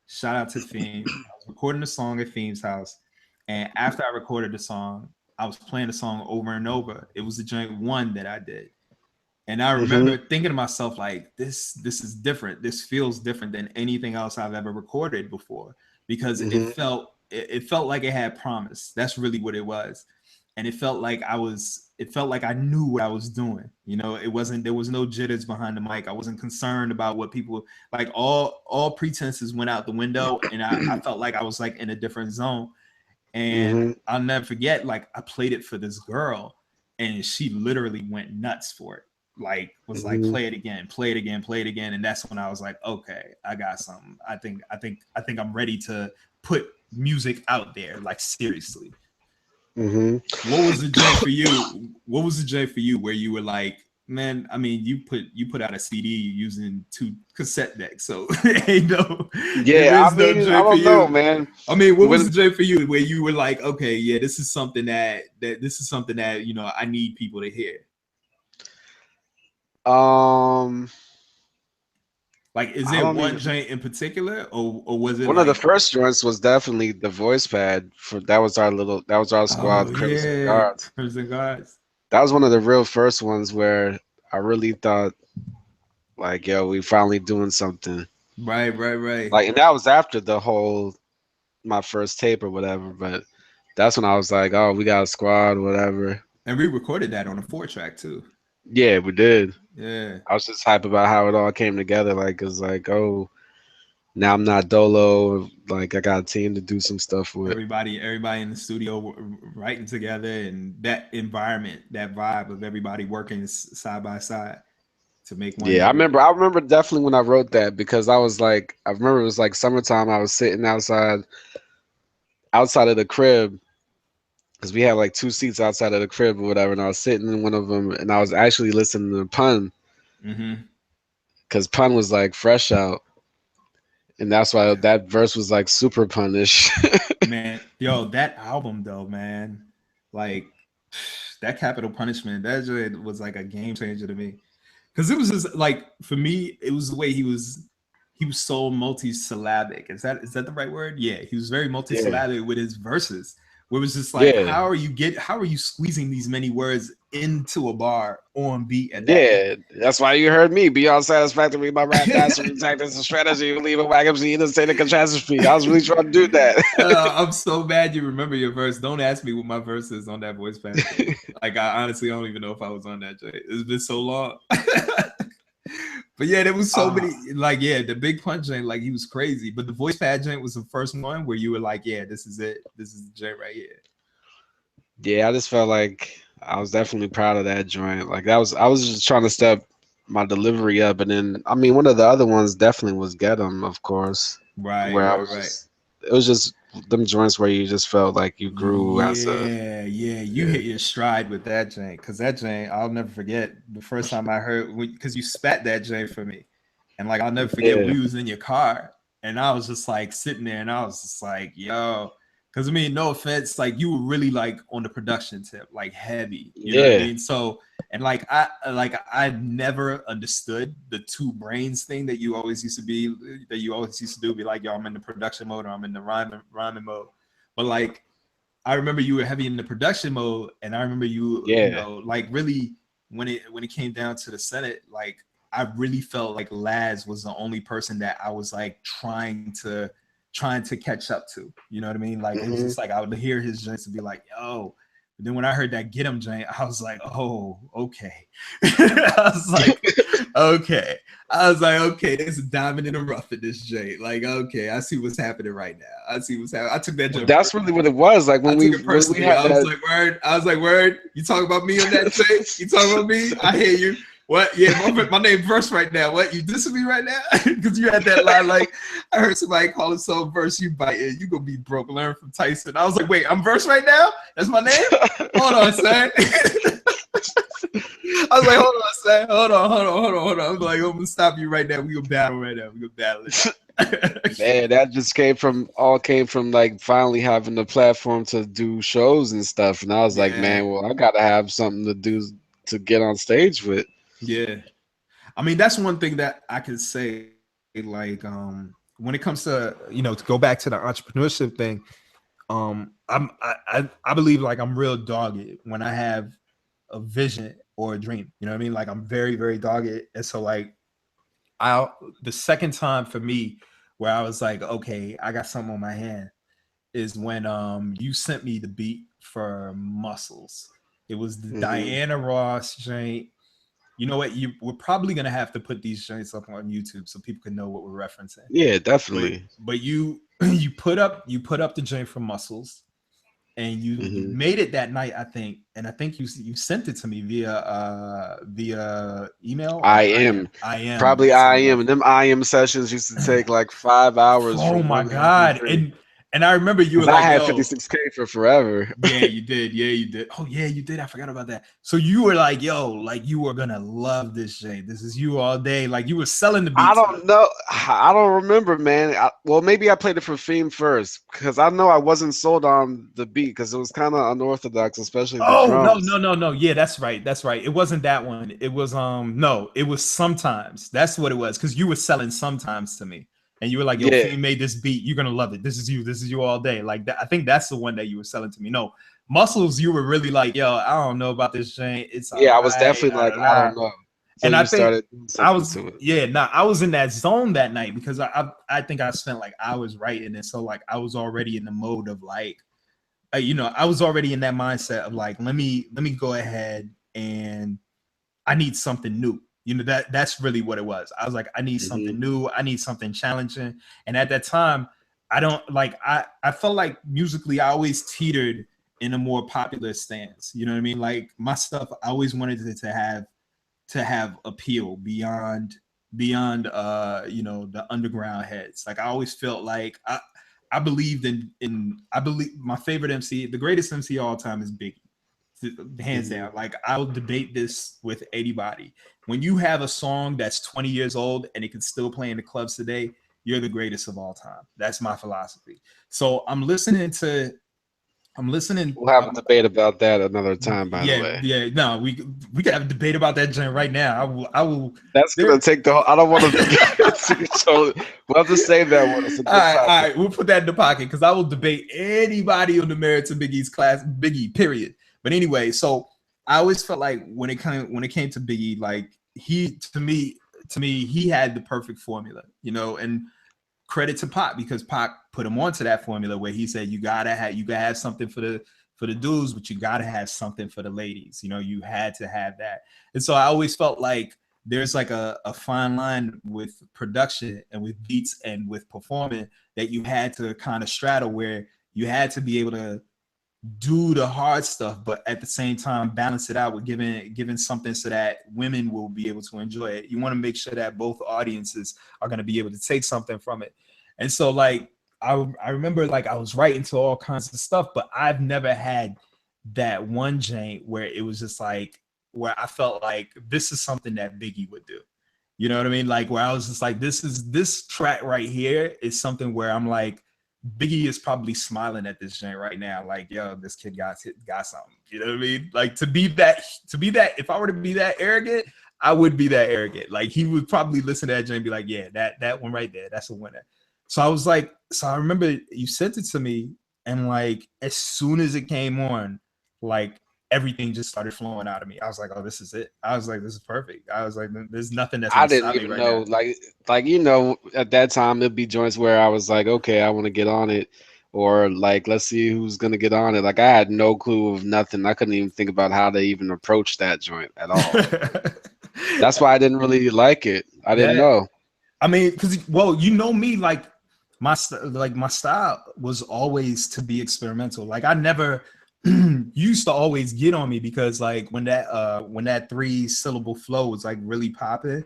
Shout out to Theme. I was recording a song at Theme's house, and after I recorded the song, I was playing the song over and over. It was the joint one that I did, and I remember Hmm. thinking to myself, like, this is different. This feels different than anything else I've ever recorded before, because Hmm. it felt like it had promise. That's really what it was. And it felt like I knew what I was doing. It wasn't, there was no jitters behind the mic. I wasn't concerned about what people, like, all pretenses went out the window, and I felt like I was like in a different zone. And Hmm. I'll never forget, like, I played it for this girl, and she literally went nuts for it. Like, was like, Hmm. play it again, play it again, play it again. And that's when I was like, okay, I got something. I think I'm ready to put music out there, like, seriously. Hmm. What was the joint for you? What was the joint for you where you were like, man, I mean, you put out a CD using 2 cassette decks, so ain't no, there Yeah, I is no mean, I joint for don't know, you. man. I mean, what was When the joint for you where you were like, okay, yeah, this is something that I need people to hear. um Like, is I there don't one even. joint in particular, or was it One of the like, first joints was definitely the voice pad. For that was our little. That was our oh squad, Crimson yeah, Guards. Crimson Guards? That was one of the real first ones where I really thought, like, yo, we finally doing something. Right, right, right. Like, and that was after the whole my first tape or whatever. But that's when I was like, oh, we got a squad, whatever. And we recorded that on a 4 track too. Yeah, we did. Yeah. I was just hype about how it all came together. Like, it's like, oh, now I'm not dolo. Like, I got a team to do some stuff with. Everybody in the studio writing together, and that environment, that vibe of everybody working side by side to make one Yeah, I joint. remember. I remember definitely when I wrote that because I was like, I remember it was like summertime. I was sitting outside of the crib because we had like two seats outside of the crib or whatever, and I was sitting in one of them, and I was actually listening to Pun Hmm. because Pun was like fresh out, and that's why Yeah. that verse was like super punish. Man, yo, that album though, man, like that Capital Punishment, that joint was like a game changer to me. Because it was just like, for me, it was the way he was so multisyllabic. Is that the right word? Yeah, he was very Yeah, multisyllabic with his verses. Where it was just like, yeah, how are you squeezing these many words into a bar on beat at that? yeah. That's why you heard me beyond satisfactory. My rap mastery tactics and strategy. Leave a whack MC in the state of catastrophe. I was really trying to do that. I'm so mad you remember your verse. Don't ask me what my verse is on that voice pack. Like, I honestly don't even know if I was on that. It's been so long. But yeah, there was so uh, many. Like, yeah, the Big Punch joint, like, he was crazy. But the voice pad joint was the first one where you were like, yeah, this is it. This is the joint right here. yeah, I just felt like I was definitely proud of that joint. Like that was I was just trying to step my delivery up, and then I mean one of the other ones definitely was Get 'em, of course, Right, where I right, was right. just it was just them joints where you just felt like you grew as a Yeah, yeah, you yeah hit your stride with that joint, because that joint, I'll never forget the first time I heard, because you spat that joint for me, and like, I'll never forget, yeah we was in your car, and I was just like sitting there, and I was just like, yo, because I mean, no offense, like, you were really like on the production tip, like heavy, you know what I yeah mean? So, and like I never understood the two brains thing that you always used to do, be like, yo, I'm in the production mode or I'm in the rhyming mode, but like, I remember you were heavy in the production mode, and I remember yeah like, really, when it came down to the Senate, like, I really felt like Laz was the only person that I was like trying to catch up to. You know what I mean? Like, it was hmm just like I would hear his joints and be like, yo. But then when I heard that Get 'em joint, I was like, oh, okay. I was like, okay. I was like, okay, there's a diamond in the rough in this joint. Like, okay, I see what's happening right now. I see what's happening. I took that well, joint. that's really what it was like I when took it we personally. had I was that like, word. I was like, word. You talking about me on that tape? You talking about me? I hear you. What? Yeah, my name Verse right now. What? You dissing me right now? Because you had that line like, I heard somebody call himself Verse. You bite it. You gonna be broke. Learn from Tyson. I was like, wait, I'm Verse right now? That's my name? Hold on, son. I was like, hold on, son. Hold on. I'm like, I'm gonna stop you right now. We gonna battle right now. We gonna battle it. man, that just came from like finally having the platform to do shows and stuff, and I was like, Yeah, man, well, I gotta have something to do to get on stage with. yeah. I mean, that's one thing that I could say, like, when it comes to go back to the entrepreneurship thing, I believe, like, I'm real dogged when I have a vision or a dream. You know what I mean? Like, I'm very, very dogged. And so, like, I the second time for me where I was like, okay, I got something on my hand, is when you sent me the beat for Muscles. It was the Hmm. Diana Ross joint. You know what? We're probably gonna have to put these joints up on YouTube so people can know what we're referencing. Yeah, But definitely. but you you put up the joint for Muscles, and you Hmm. made it that night, I think, and I think you sent it to me via email or I IM. am IM. probably That's what I it am, was. and them I am sessions used to take like 5 hours for Oh my one god! MP3. And And I remember you were I like, had yo, 56K for forever. yeah, you did. Yeah, you did. Oh, yeah, you did. I forgot about that. So you were like, yo, like you were gonna love this, Jay. This is you all day. Like you were selling the I beats. don't know. I don't remember, man. Well, maybe I played it for Fame first because I know I wasn't sold on the beat because it was kind of unorthodox, especially the Oh, no, drums. no, no, no. Yeah, that's right. That's right. It wasn't that one. It was no, it was sometimes. That's what it was. Because you were selling sometimes to me. And you were like, yo, Yeah, Fame made this beat. You're gonna love it. This is you. This is you all day. Like that. I think that's the one that you were selling to me. No, Muscles, you were really like, yo, I don't know about this Jane. It's all yeah. I was right. definitely Da, like, da, I da. don't know. So And I you think started doing I something was, to it. yeah, nah, I was in that zone that night because I think I spent like hours writing. And so like I was already in the mode of like, I was already in that mindset of like, let me go ahead and I need something new. That's really what it was. I was like, I need something Hmm. new. I need something challenging. And at that time, I don't like I felt like musically I always teetered in a more popular stance. You know what I mean? Like my stuff, I always wanted it to have appeal beyond the underground heads. Like I always felt like I believed in I believe my favorite MC, the greatest MC of all time is Biggie, hands Hmm. down. Like I'll debate this with anybody. When you have a song that's 20 years old and it can still play in the clubs today, you're the greatest of all time. That's my philosophy. So I'm listening. We'll have a debate about that another time, by the Yeah, way. yeah. No, we could have a debate about that joint right now. I will. That's There. gonna take the whole. I don't want to. So we'll have to save that one. It's a All good right, all topic. right. We'll put that in the pocket because I will debate anybody on the merits of Biggie's class, Biggie. Period. But anyway, so I always felt like when it came to Biggie, like he to me he had the perfect formula, and credit to Pac because Pac put him onto that formula where he said you gotta have something for the dudes, but you gotta have something for the ladies. You had to have that. And so I always felt like there's like a fine line with production and with beats and with performing that you had to kind of straddle where you had to be able to do the hard stuff, but at the same time balance it out with giving something so that women will be able to enjoy it. You want to make sure that both audiences are going to be able to take something from it. And so like I remember like I was writing to all kinds of stuff, but I've never had that one Jane where it was just like where I felt like this is something that Biggie would do. You know what I mean? Like where I was just like, this track right here is something where I'm like, Biggie is probably smiling at this joint right now, like, yo, this kid got something. You know what I mean? Like to be that, if I were to be that arrogant, I would be that arrogant. Like he would probably listen to that joint and be like, yeah, that one right there, that's a winner. So I was like, so I remember you sent it to me, and like as soon as it came on, like everything just started flowing out of me. I was like, oh, this is it. I was like, this is perfect. I was like, there's nothing that's I gonna didn't stop me even right know, now. at that time it'd be joints where I was like, okay, I want to get on it, or like, let's see who's gonna get on it. Like I had no clue of nothing. I couldn't even think about how to even approach that joint at all. That's why I didn't really like it. I didn't Yeah, know. I mean, because you know me, like my style was always to be experimental. Like I never used to always get on me because like when that 3 syllable flow was like really popping,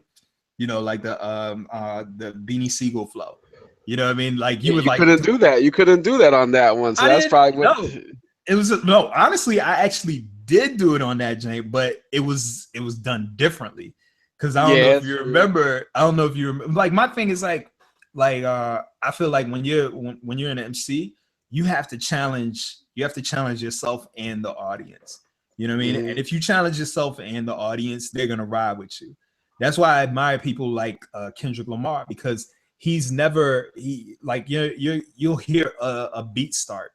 like the Beanie Siegel flow. You know what I mean? Like you Yeah, would you like couldn't do that. You couldn't do that on that one. So I that's didn't probably what. know. It was no, honestly, I actually did do it on that jank, but it was done differently. Cause I don't know Yeah, if it's you true. remember. I don't know if you remember. Like my thing is like I feel like when you're an MC, you have to challenge yourself and the audience. You know what I mean? And Hmm. if you challenge yourself and the audience, they're gonna ride with you. That's why I admire people like Kendrick Lamar because he's never he like you'll hear a beat start,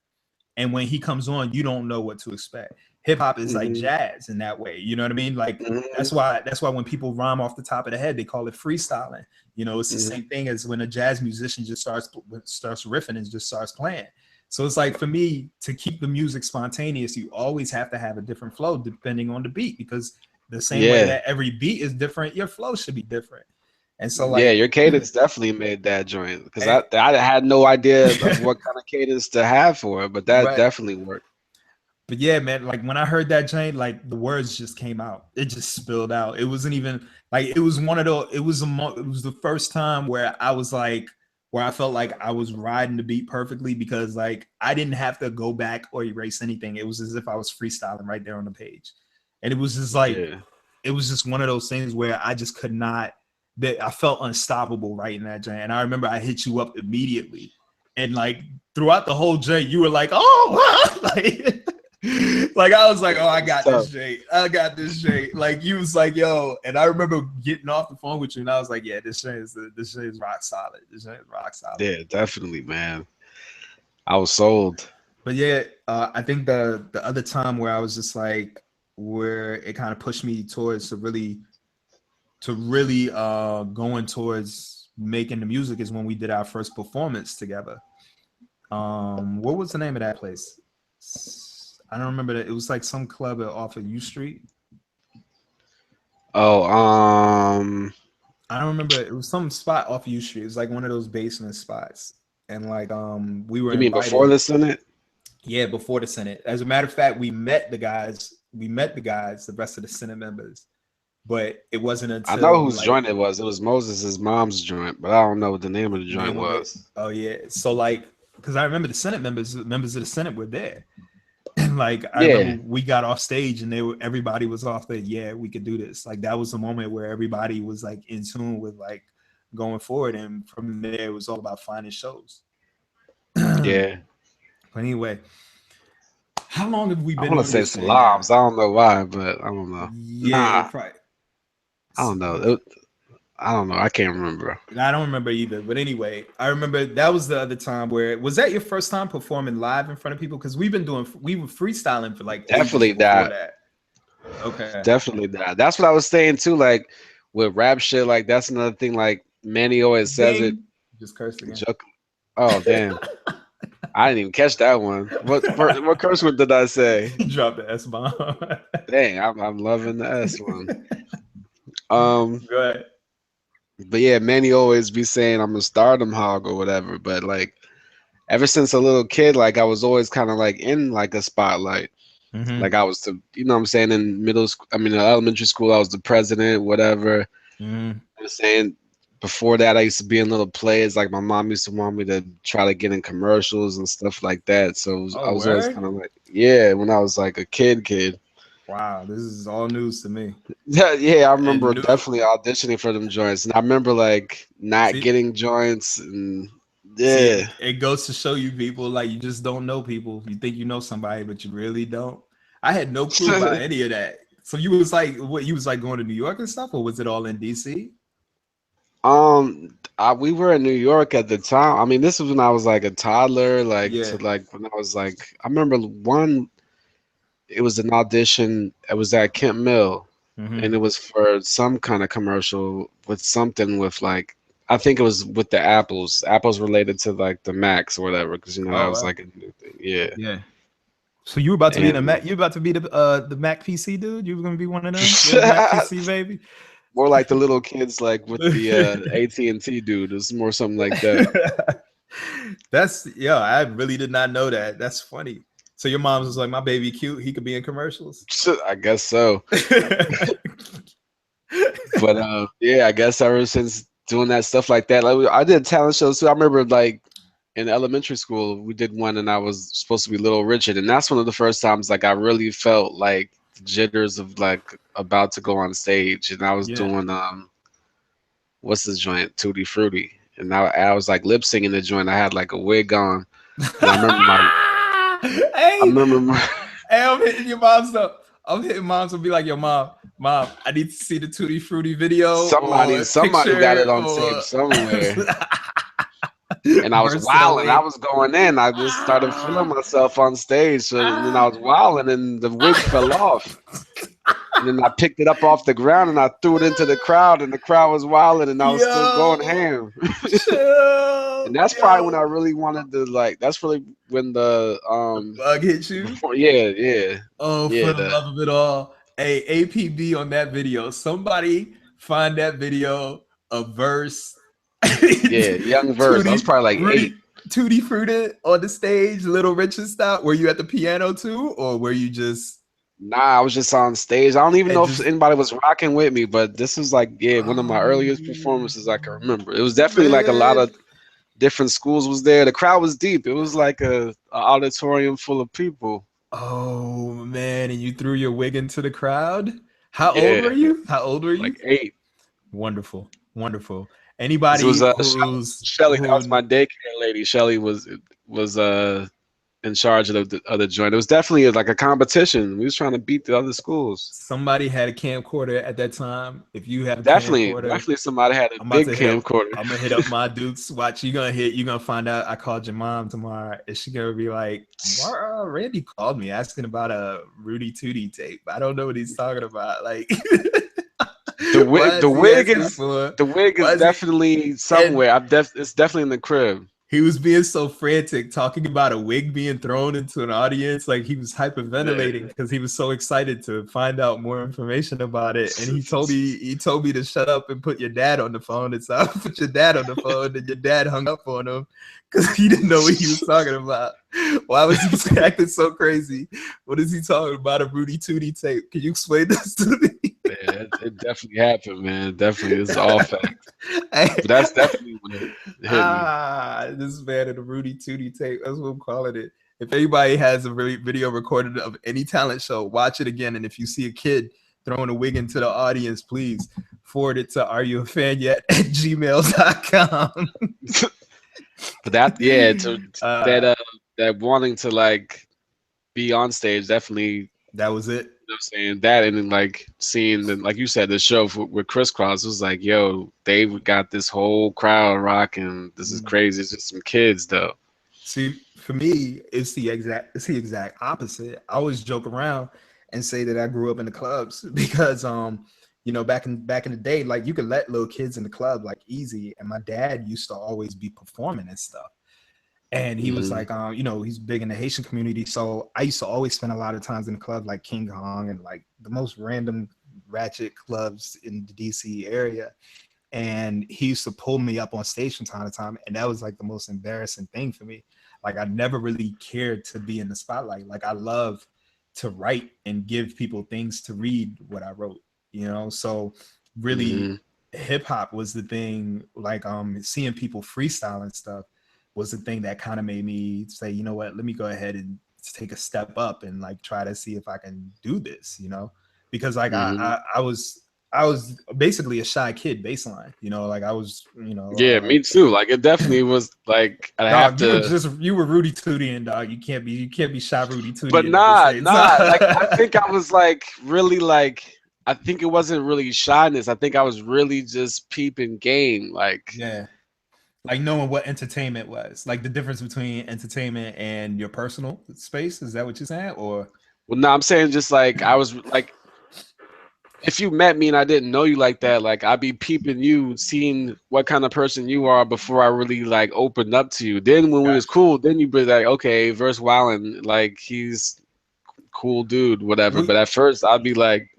and when he comes on you don't know what to expect. Hip hop is like Hmm. jazz in that way, you know what I mean? Like Hmm. that's why when people rhyme off the top of the head they call it freestyling. It's the Hmm. same thing as when a jazz musician just starts riffing and just starts playing. So it's like for me to keep the music spontaneous, you always have to have a different flow depending on the beat, because the same way Yeah. that every beat is different, your flow should be different. And so Yeah, like your cadence definitely made that joint because eh, I had no idea of what kind of cadence to have for it, but that right. definitely worked. But yeah, man, like when I heard that Jane, like the words just came out. It just spilled out. It wasn't even like it was one of the it was the first time where I was like where I felt like I was riding the beat perfectly because like I didn't have to go back or erase anything. It was as if I was freestyling right there on the page. And it was just like, it was just one of those things where I just could not, that I felt unstoppable right in that joint. And I remember I hit you up immediately. And like throughout the whole joint, you were like, oh, like I was like, oh, I got this shit. I got this shit. Like you was like, yo, and I remember getting off the phone with you, and I was like, yeah, this shit is rock solid. This shit is rock solid. Yeah, definitely, man. I was sold. But yeah, I think the other time where I was just like, where it kind of pushed me towards to really going towards making the music is when we did our first performance together. What was the name of that place? I don't remember that. It was like some club off of U Street. Oh, I don't remember. It was some spot off of U Street. It was like one of those basement spots. And like we were. You mean before the Senate? Yeah, before the Senate. As a matter of fact, we met the guys, the rest of the Senate members. But it wasn't until I know whose joint it was. It was Moses' mom's joint, but I don't know what the name of the joint was. Oh yeah. So like, because I remember the Senate members of the Senate were there. And like I remember we got off stage and everybody was off there. Yeah, we could do this. Like that was the moment where everybody was like in tune with like going forward, and from there it was all about finding shows. Yeah. But anyway, how long have we been? I want to say Salams. I don't know why, but I don't know. Yeah, probably. I don't know. I don't know. I can't remember. I don't remember either. But anyway, I remember that was the other time where was that your first time performing live in front of people? Because we were freestyling for like definitely that. Okay. Definitely that. That's what I was saying too. Like with rap shit, like that's another thing. Like Manny always says it. Just cursed again. Oh damn. I didn't even catch that one. What curse word did I say? Drop the S bomb. Dang, I'm loving the S one. Go ahead. But yeah, Manny always be saying I'm a stardom hog or whatever. But like, ever since a little kid, like I was always kind of like in like a spotlight. Mm-hmm. Like I was the, you know what I'm saying, in elementary school, I was the president, whatever. Mm-hmm. I'm saying before that, I used to be in little plays. Like my mom used to want me to try to get in commercials and stuff like that. So I was always kind of like, yeah, when I was like a kid. Wow, this is all news to me. Yeah, I remember definitely auditioning for them joints, and I remember like not getting joints, and yeah, it goes to show you people like you just don't know people. You think you know somebody, but you really don't. I had no clue about any of that. So you was like, what? You was like going to New York and stuff, or was it all in DC? We were in New York at the time. I mean, this was when I was like a toddler, to like when I was like, I remember one. It was an audition. It was at Kent Mill, and it was for some kind of commercial with something with like, I think it was with the apples related to like the Macs or whatever, because that was like a new thing. Yeah. So you were about to be the Mac. You were about to be the Mac PC dude. You were gonna be one of them. Mac PC baby. More like the little kids, like with the AT&T dude. It's more something like that. I really did not know that. That's funny. So your mom's was like, my baby cute. He could be in commercials. I guess so. But I guess ever since doing that stuff like that, like I did talent shows too. I remember like in elementary school, we did one, and I was supposed to be Little Richard, and that's one of the first times like I really felt like the jitters of like about to go on stage, and I was doing what's this joint, Tutti Frutti, and I was like lip singing the joint. I had like a wig on, and I remember I'm hitting your mom's up. I'm hitting moms and be like, yo, mom, I need to see the Tutti Frutti video. Somebody got it on tape somewhere. And I was wilding. I was going in. I just started feeling myself on stage. So then I was wilding, and the wig fell off. And then I picked it up off the ground, and I threw it into the crowd, and the crowd was wilding, and I was still going ham. And that's probably when I really wanted to, like, that's really when the bug hit you? Yeah. Oh, for the love of it all. Hey, APB on that video. Somebody find that video, a verse. Yeah, young verse. I was probably like 8. Tutti Frutti on the stage, Little Richard style. Were you at the piano too, or were you just? Nah, I was just on stage. I don't even know if anybody was rocking with me, but this was like, one of my earliest performances I can remember. It was definitely like a lot of different schools was there. The crowd was deep. It was like a auditorium full of people. Oh man, and you threw your wig into the crowd? How old were Yeah, you? How old were you? like 8. Wonderful. Wonderful. This was Anybody Shelly. That was who my daycare lady. Shelly was in charge of the joint. It was definitely like a competition. We was trying to beat the other schools. somebody had a camcorder at that time. If you have a Definitely, camcorder, definitely somebody had a I'm about big to hit up. camcorder. I'm gonna hit up my dudes. Watch, you're gonna find out. I called your mom tomorrow, and she gonna be like, Randy called me asking about a Rudy Tootie tape. I don't know what he's talking about. Like, The wig, the wig is Why is he- definitely somewhere. It's definitely in the crib. he was being so frantic talking about a wig being thrown into an audience, like he was hyperventilating because he was so excited to find out more information about it. And he told me to shut up and put your dad on the phone. And so I put your dad on the phone, and your dad hung up on him because he didn't know what he was talking about. Why was he acting so crazy? What is he talking about? A Rudy Tootie tape? Can you explain this to me? Yeah, it definitely happened, man. Definitely, it's all facts. But that's definitely when it hit me. This man in a Rudy Tootie tape. That's what I'm calling it. If anybody has a video recorded of any talent show, watch it again. And if you see a kid throwing a wig into the audience, please forward it to areyouafanyet at gmail.com. But that that wanting to like be on stage, definitely. That was it. You know what I'm saying? That, and then like seeing the, like you said, the show with Crisscross was like, yo, they got this whole crowd rocking. This is crazy. It's just some kids though. See, for me, it's the exact opposite. I always joke around and say that I grew up in the clubs because back in the day, like you could let little kids in the club like easy. And my dad used to always be performing and stuff. And he was like, he's big in the Haitian community. So I used to always spend a lot of times in the club, like King Kong and like the most random ratchet clubs in the DC area. And he used to pull me up on stage from time to time. And that was like the most embarrassing thing for me. Like I never really cared to be in the spotlight. Like I love to write and give people things to read what I wrote, So really hip hop was the thing, like seeing people freestyle and stuff was the thing that kind of made me say, you know what, let me go ahead and take a step up and like try to see if I can do this, because like I was basically a shy kid baseline, like I was, Yeah, me too. Like it definitely was like you were Rudy Tootie, and dog, you can't be shy Rudy Tootie. But nah. Like I think I was like really like, I think it wasn't really shyness. I think I was really just peeping game. Like like knowing what entertainment was, like the difference between entertainment and your personal space. Is that what you're saying? Or well, no, I'm saying just like I was like, if you met me and I didn't know you like that, like I'd be peeping you, seeing what kind of person you are before I really like opened up to you. Then when we was cool, then you'd be like, okay, Verse Wildin', like he's cool dude, whatever. But at first I'd be like,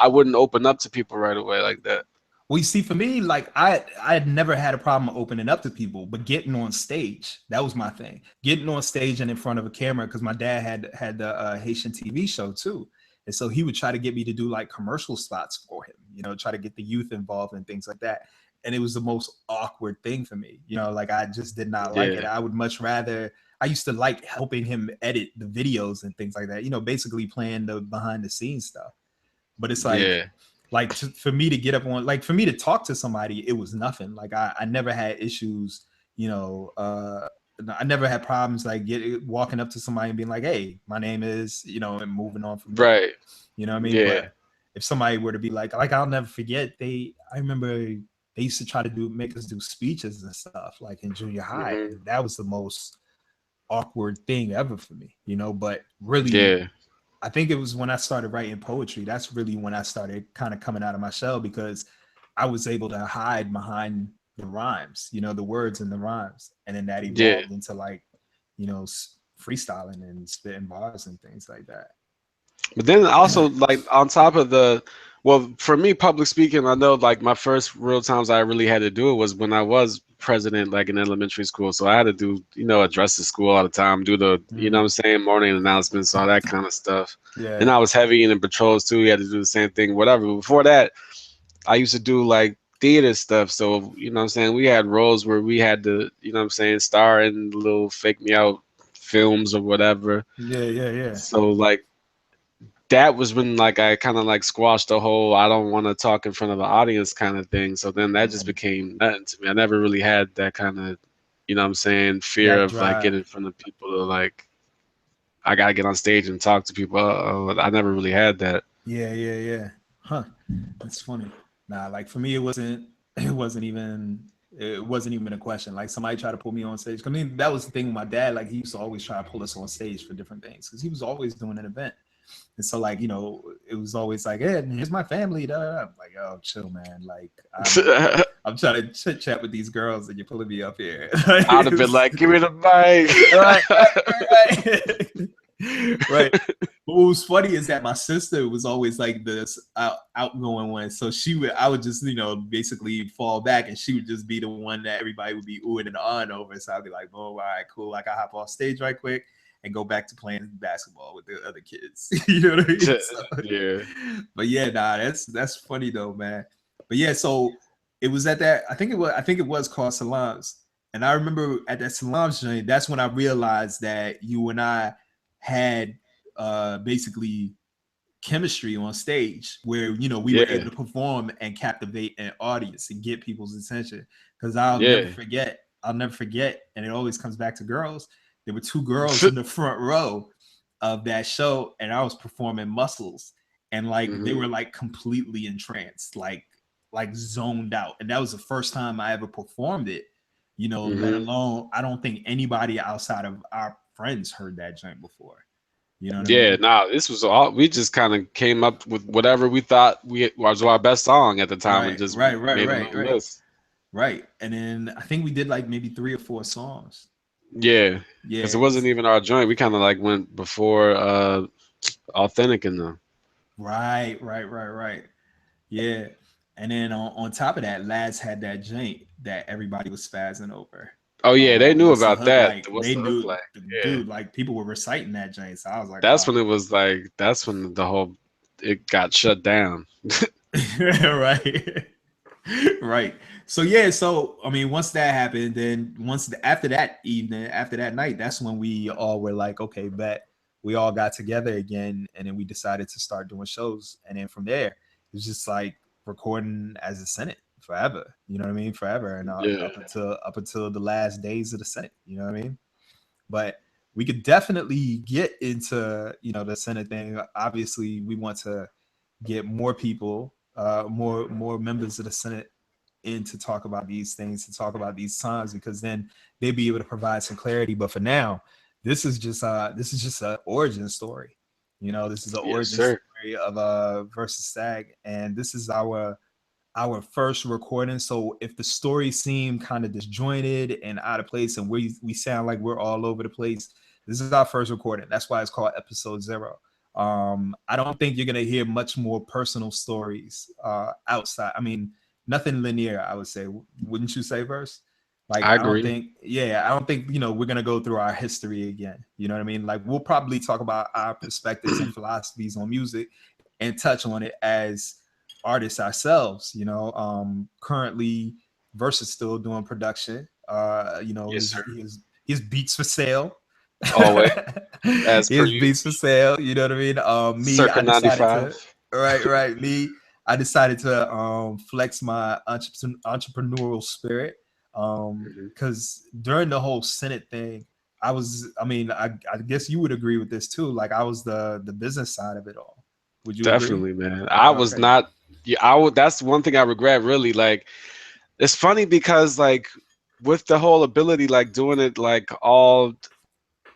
I wouldn't open up to people right away like that. Well, you see, for me, like I had never had a problem opening up to people, but getting on stage, that was my thing. Getting on stage and in front of a camera, because my dad had the Haitian TV show too. And so he would try to get me to do like commercial spots for him, try to get the youth involved and things like that. And it was the most awkward thing for me, like I just did not like it. I would much rather, I used to like helping him edit the videos and things like that, basically playing the behind the scenes stuff. But it's like, for me to get up on, like for me to talk to somebody, it was nothing. Like I never had issues, I never had problems like walking up to somebody and being like, hey, my name is, and moving on from right. You know what I mean? Yeah. But if somebody were to be like I'll never forget, I remember they used to try to make us do speeches and stuff like in junior high. That was the most awkward thing ever for me, but really, I think it was when I started writing poetry. That's really when I started kind of coming out of my shell, because I was able to hide behind the rhymes, the words and the rhymes. And then that evolved into like, freestyling and spitting bars and things like that. But then also like on top of for me, public speaking, I know like my first real times I really had to do it was when I was president, like in elementary school. So I had to do, address the school all the time, do the, you know what I'm saying, morning announcements, all that kind of stuff. Yeah. And I was heavy in the patrols too. You had to do the same thing, whatever. Before that, I used to do like theater stuff. So, you know what I'm saying? We had roles where we had to, you know what I'm saying, star in little fake me out films or whatever. Yeah. So like that was when like I kind of like squashed the whole I don't want to talk in front of the audience kind of thing. So then that just became nothing to me. I never really had that kind of, you know what I'm saying, fear That of like drive. getting in front of people to like I gotta get on stage and talk to people. I never really had that. Yeah. Huh. That's funny. Nah, like for me, it wasn't even a question. Like somebody tried to pull me on stage. I mean, that was the thing with my dad. Like he used to always try to pull us on stage for different things because he was always doing an event. And so, like, it was always like, "Hey, here's my family." Da, da, da. I'm like, "Oh, chill, man. Like, I'm trying to chit chat with these girls, and you're pulling me up here." I'd have been like, "Give me the mic." Right. Right. But what was funny is that my sister was always like this outgoing one. So I would just, basically fall back, and she would just be the one that everybody would be oohing and ahhing over. So I'd be like, "Oh, all right, cool. Like, I hop off stage right quick and go back to playing basketball with the other kids." You know what I mean? So, Yeah. but yeah, nah, that's funny though, man. But yeah, so it was at that. I think it was called Salams, and I remember at that Salams joint. That's when I realized that you and I had basically chemistry on stage where we were able Yeah. to perform and captivate an audience and get people's attention. Because I'll never Yeah. forget, and it always comes back to girls. There were two girls in the front row of that show, and I was performing Muscles, and like they were Mhm. like completely entranced, like zoned out. And that was the first time I ever performed it, let Mhm. alone I don't think anybody outside of our friends heard that joint before. You know what I Yeah, mean? nah, this was all we just kind of came up with whatever we thought was our best song at the time and Right, just right, right, made a right, little right, list. right. And then I think we did like maybe 3 or 4 songs. Yeah, because Yeah. it wasn't even our joint. We kind of like went before Authentic in them. Right. Yeah. And then on top of that, Lads had that joint that everybody was spazzing over. Oh yeah, they knew What's the about hook that. like? What's They the hook knew, like? Yeah, dude, like people were reciting that joint. So I was like, that's oh, when it was like that's when the whole it got shut down. right. Right. So yeah, so I mean, once that happened, then after that evening, after that night, that's when we all were like, okay, bet. We all got together again, and then we decided to start doing shows. And then from there, it was just like recording as a Senate forever. You know what I mean? Forever, and Yeah, up until the last days of the Senate. You know what I mean? But we could definitely get into the Senate thing. Obviously, we want to get more people, more members of the Senate in to talk about these things, to talk about these times, because then they'd be able to provide some clarity. But for now, this is just an origin story. This is an yes, origin sir. story of versus Stag, and this is our first recording. So if the story seemed kind of disjointed and out of place, and we sound like we're all over the place, this is our first recording. That's why it's called episode 0. I don't think you're gonna hear much more personal stories outside. I mean, nothing linear, I would say. Wouldn't you say, Verse? Like, I I don't agree. think, yeah, I don't think, we're gonna go through our history again. You know what I mean? Like, we'll probably talk about our perspectives and philosophies on music and touch on it as artists ourselves. Currently, Verse is still doing production. Yes, sir. His beats for sale. Always as per His beats for usual. sale. You know what I mean? Me, Circa I decided to 95. right. Me, I decided to flex my entrepreneurial spirit. Mhm. Because during the whole Senate thing, I mean, I guess you would agree with this too. Like, I was the business side of it all. Would you agree? Definitely, man. I was Okay. not. Yeah, I would. That's one thing I regret. Really, like it's funny because like with the whole ability, like doing it like all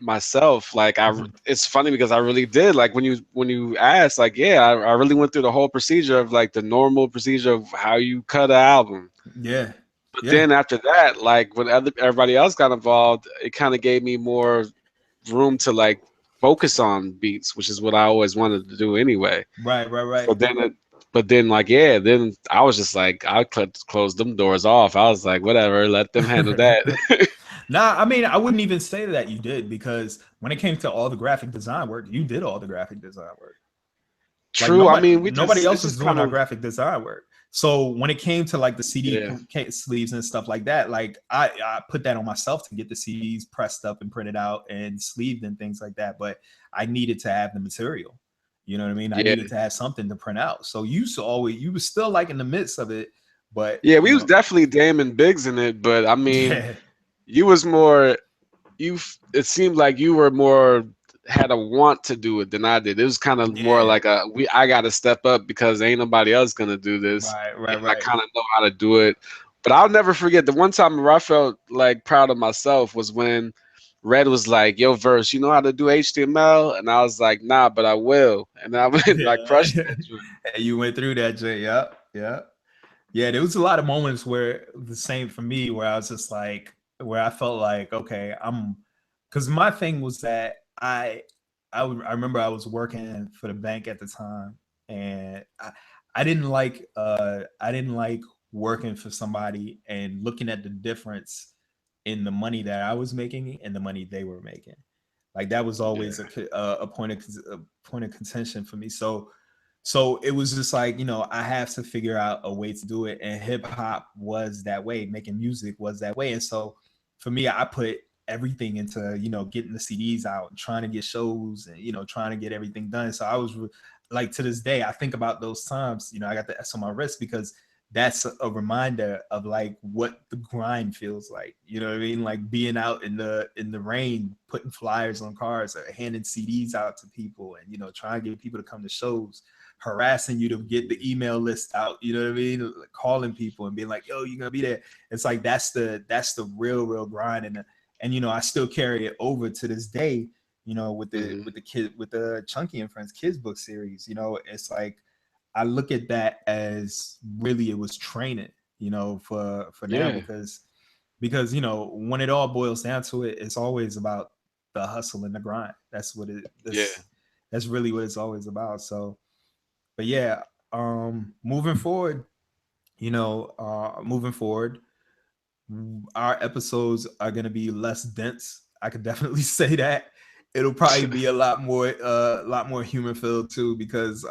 myself, like Mhm. it's funny because I really did. Like when you asked, like yeah, I really went through the whole procedure of like the normal procedure of how you cut an album. Yeah. But Yeah. then after that, like when everybody else got involved, it kind of gave me more room to like focus on beats, which is what I always wanted to do anyway. So Right. then, but then like yeah, then I was just like I closed them doors off. I was like whatever, let them handle that. Nah, I mean, I wouldn't even say that you did, because when it came to all the graphic design work, you did all the graphic design work. Like True. I nobody mean, we nobody just else it's was just doing kind our of graphic design work. So when it came to like the CD Yeah. sleeves and stuff like that, like I put that on myself to get the CDs pressed up and printed out and sleeved and things like that. But I needed to have the material. You know what I mean? I Yeah. needed to have something to print out. So you were still like in the midst of it, but Yeah, you we was know, definitely Damon Biggs in it, but I mean, yeah, you was more it seemed like you were more had a want to do it than I did. It was kind of more yeah, like I got to step up because ain't nobody else gonna do this, right, and right, I right. kind of know how to do it. But I'll never forget the one time where I felt like proud of myself was when Red was like, "Yo, verse, you know how to do HTML?" And I was like, "Nah, but I will." And I went and I crushed Yeah, that joint. and you went through that, Jay. Yep, yeah. Yeah, there was a lot of moments where the same for me, where I was just like, where I felt like, okay, because my thing was that I remember I was working for the bank at the time, and I didn't like working for somebody and looking at the difference in the money that I was making and the money they were making. Like that was always Yeah, a point of contention for me. So it was just like, I have to figure out a way to do it. And hip hop was that way. Making music was that way. And so for me, I put everything into, getting the CDs out, trying to get shows and, trying to get everything done. So I was like, to this day, I think about those times, I got the S on my wrist because that's a reminder of like what the grind feels like. You know what I mean? Like being out in the rain, putting flyers on cars or handing CDs out to people and, trying to get people to come to shows, harassing you to get the email list out, you know what I mean? Like calling people and being like, yo, you're gonna be there. It's like that's the real grind. And I still carry it over to this day, with the hmm with the kid with the Chunky and Friends kids book series. It's like I look at that as really it was training, for now yeah, because when it all boils down to it, it's always about the hustle and the grind. That's what it yeah, that's really what it's always about. So but yeah, moving forward, moving forward, our episodes are gonna be less dense. I could definitely say that. It'll probably be a lot more human filled too, because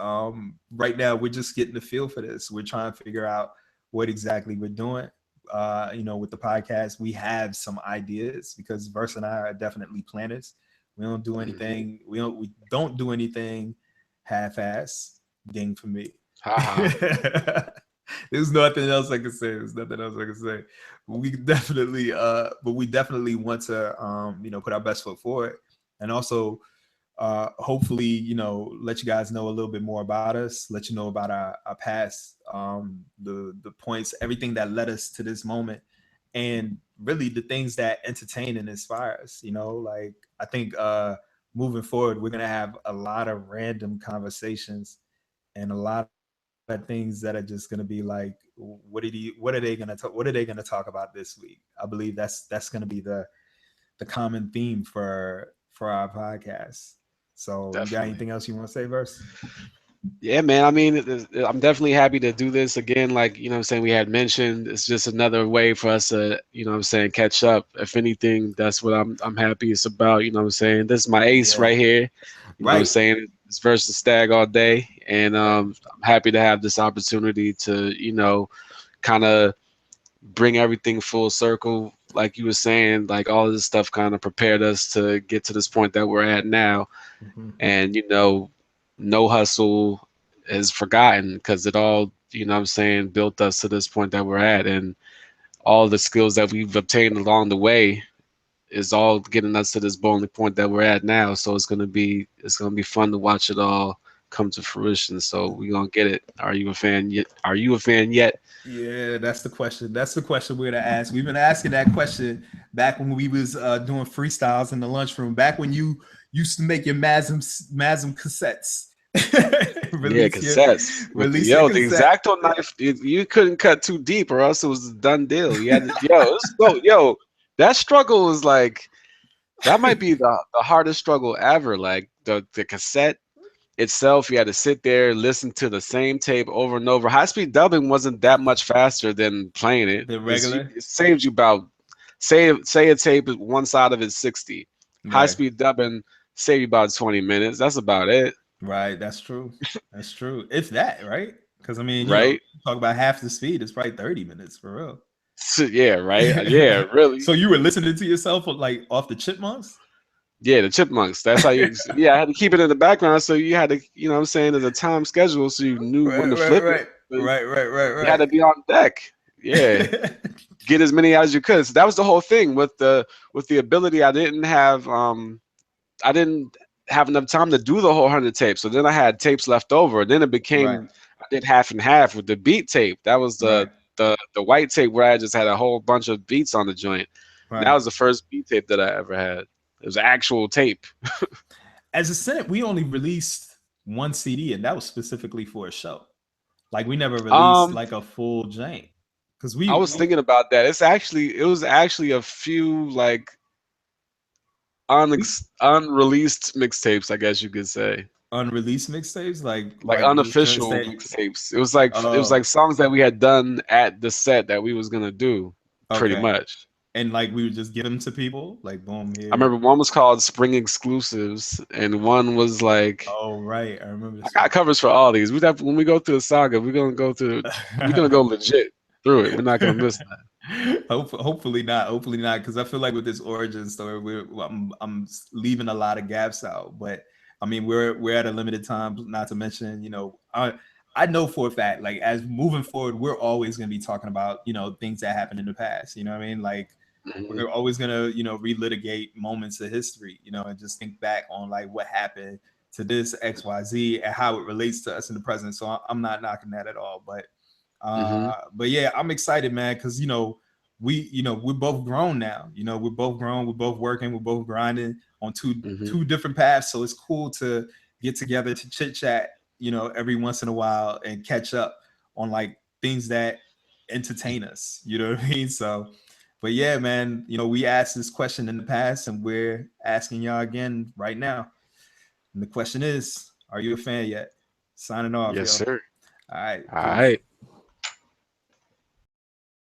right now we're just getting the feel for this. We're trying to figure out what exactly we're doing. With the podcast, we have some ideas because Verse and I are definitely planners. We don't do hmm anything. We don't do anything half-ass. Ding for me. haha, There's nothing else I can say. There's nothing else I can say. But we definitely want to, put our best foot forward, and also, hopefully, let you guys know a little bit more about us, let you know about our past, the points, everything that led us to this moment, and really the things that entertain and inspire us. Like I think moving forward, we're gonna have a lot of random conversations and a lot of things that are just going to be like, what are they going to talk what are they going to talk about this week? I believe that's going to be the common theme for our podcast. So you got definitely. anything else you want to say, Verse? Yeah, man. I mean, I'm definitely happy to do this again. Like, you know what I'm saying, we had mentioned, it's just another way for us to, you know what I'm saying, catch up. If anything, that's what I'm happiest about. You know what I'm saying? This is my ace Yeah, right here. You know what I'm right. saying? It's versus Stag all day. And Yeah, I'm happy to have this opportunity to, kind of bring everything full circle. Like you were saying, like all of this stuff kind of prepared us to get to this point that we're at now. hmm And, no hustle is forgotten because it all, you know what I'm saying, built us to this point that we're at. And all the skills that we've obtained along the way is all getting us to this bowling point that we're at now. So it's gonna be fun to watch it all come to fruition. So we're gonna get it. Are you a fan yet? Are you a fan yet? yeah, that's the question. That's the question we're gonna ask. We've been asking that question back when we was doing freestyles in the lunchroom, back when you used to make your masm cassettes. Yeah, release your cassettes with release your the cassette. exacto knife. You couldn't cut too deep, or else it was a done deal. You had to, that struggle was like that might be the hardest struggle ever. Like the cassette itself, you had to sit there, listen to the same tape over and over. High speed dubbing wasn't that much faster than playing it. The regular, It saves you about say a tape one side of it's 60. High right? speed dubbing save you about 20 minutes. That's about it. Right. That's true. That's true. It's that, right? Because I mean, right? talk about half the speed. It's probably 30 minutes for real. So, yeah, right. Yeah, really. So you were listening to yourself like off the Chipmunks? Yeah, the Chipmunks. That's how you. Yeah, I had to keep it in the background, so you had to, you know, what I'm saying, there's a time schedule, so you knew when Right, to right, flip it. right, But right, right, right, you had to right. be on deck. Yeah, get as many out as you could. So that was the whole thing with the ability. I didn't have enough time to do the whole 100 tapes. So then I had tapes left over. Then it Right, became I did half and half with the beat tape. That was right, the white tape where I just had a whole bunch of beats on the joint. And that right. was the first beat tape that I ever had. It was an actual tape. As a Senate, we only released one CD, and that was specifically for a show. Like we never released Um, like a full jank because I was thinking about that. It was actually a few like we unreleased mixtapes, I guess you could say. unreleased mixtapes, Like the joints unofficial that. mixtapes. It was Oh, like songs that we had done at the set that we was gonna do, pretty okay. much. And like we would just give them to people, like boom I here. remember one was called Spring Exclusives, and one was like Oh right, I remember I this got covers for all these. We have when we go through the saga, we're gonna go one. legit through it. We're not gonna miss that. Hopefully not. Hopefully not, because I feel like with this origin story, I'm leaving a lot of gaps out. But I mean, we're at a limited time. Not to mention, I know for a fact, like as moving forward, we're always going to be talking about things that happened in the past. You know what I mean? Like Mhm. we're always going to relitigate moments of history. And just think back on like what happened to this XYZ and how it relates to us in the present. So I'm not knocking that at all, Mhm. but yeah, I'm excited, man, because we're both grown now. We're both grown, we're both working, we're both grinding on two Mhm. two different paths. So it's cool to get together to chit chat, every once in a while and catch up on like things that entertain us. You know what I mean? So but yeah, man, we asked this question in the past and we're asking y'all again right now. And the question is, are you a fan yet? Signing off, Yes, yo. sir. All right, All peace. right.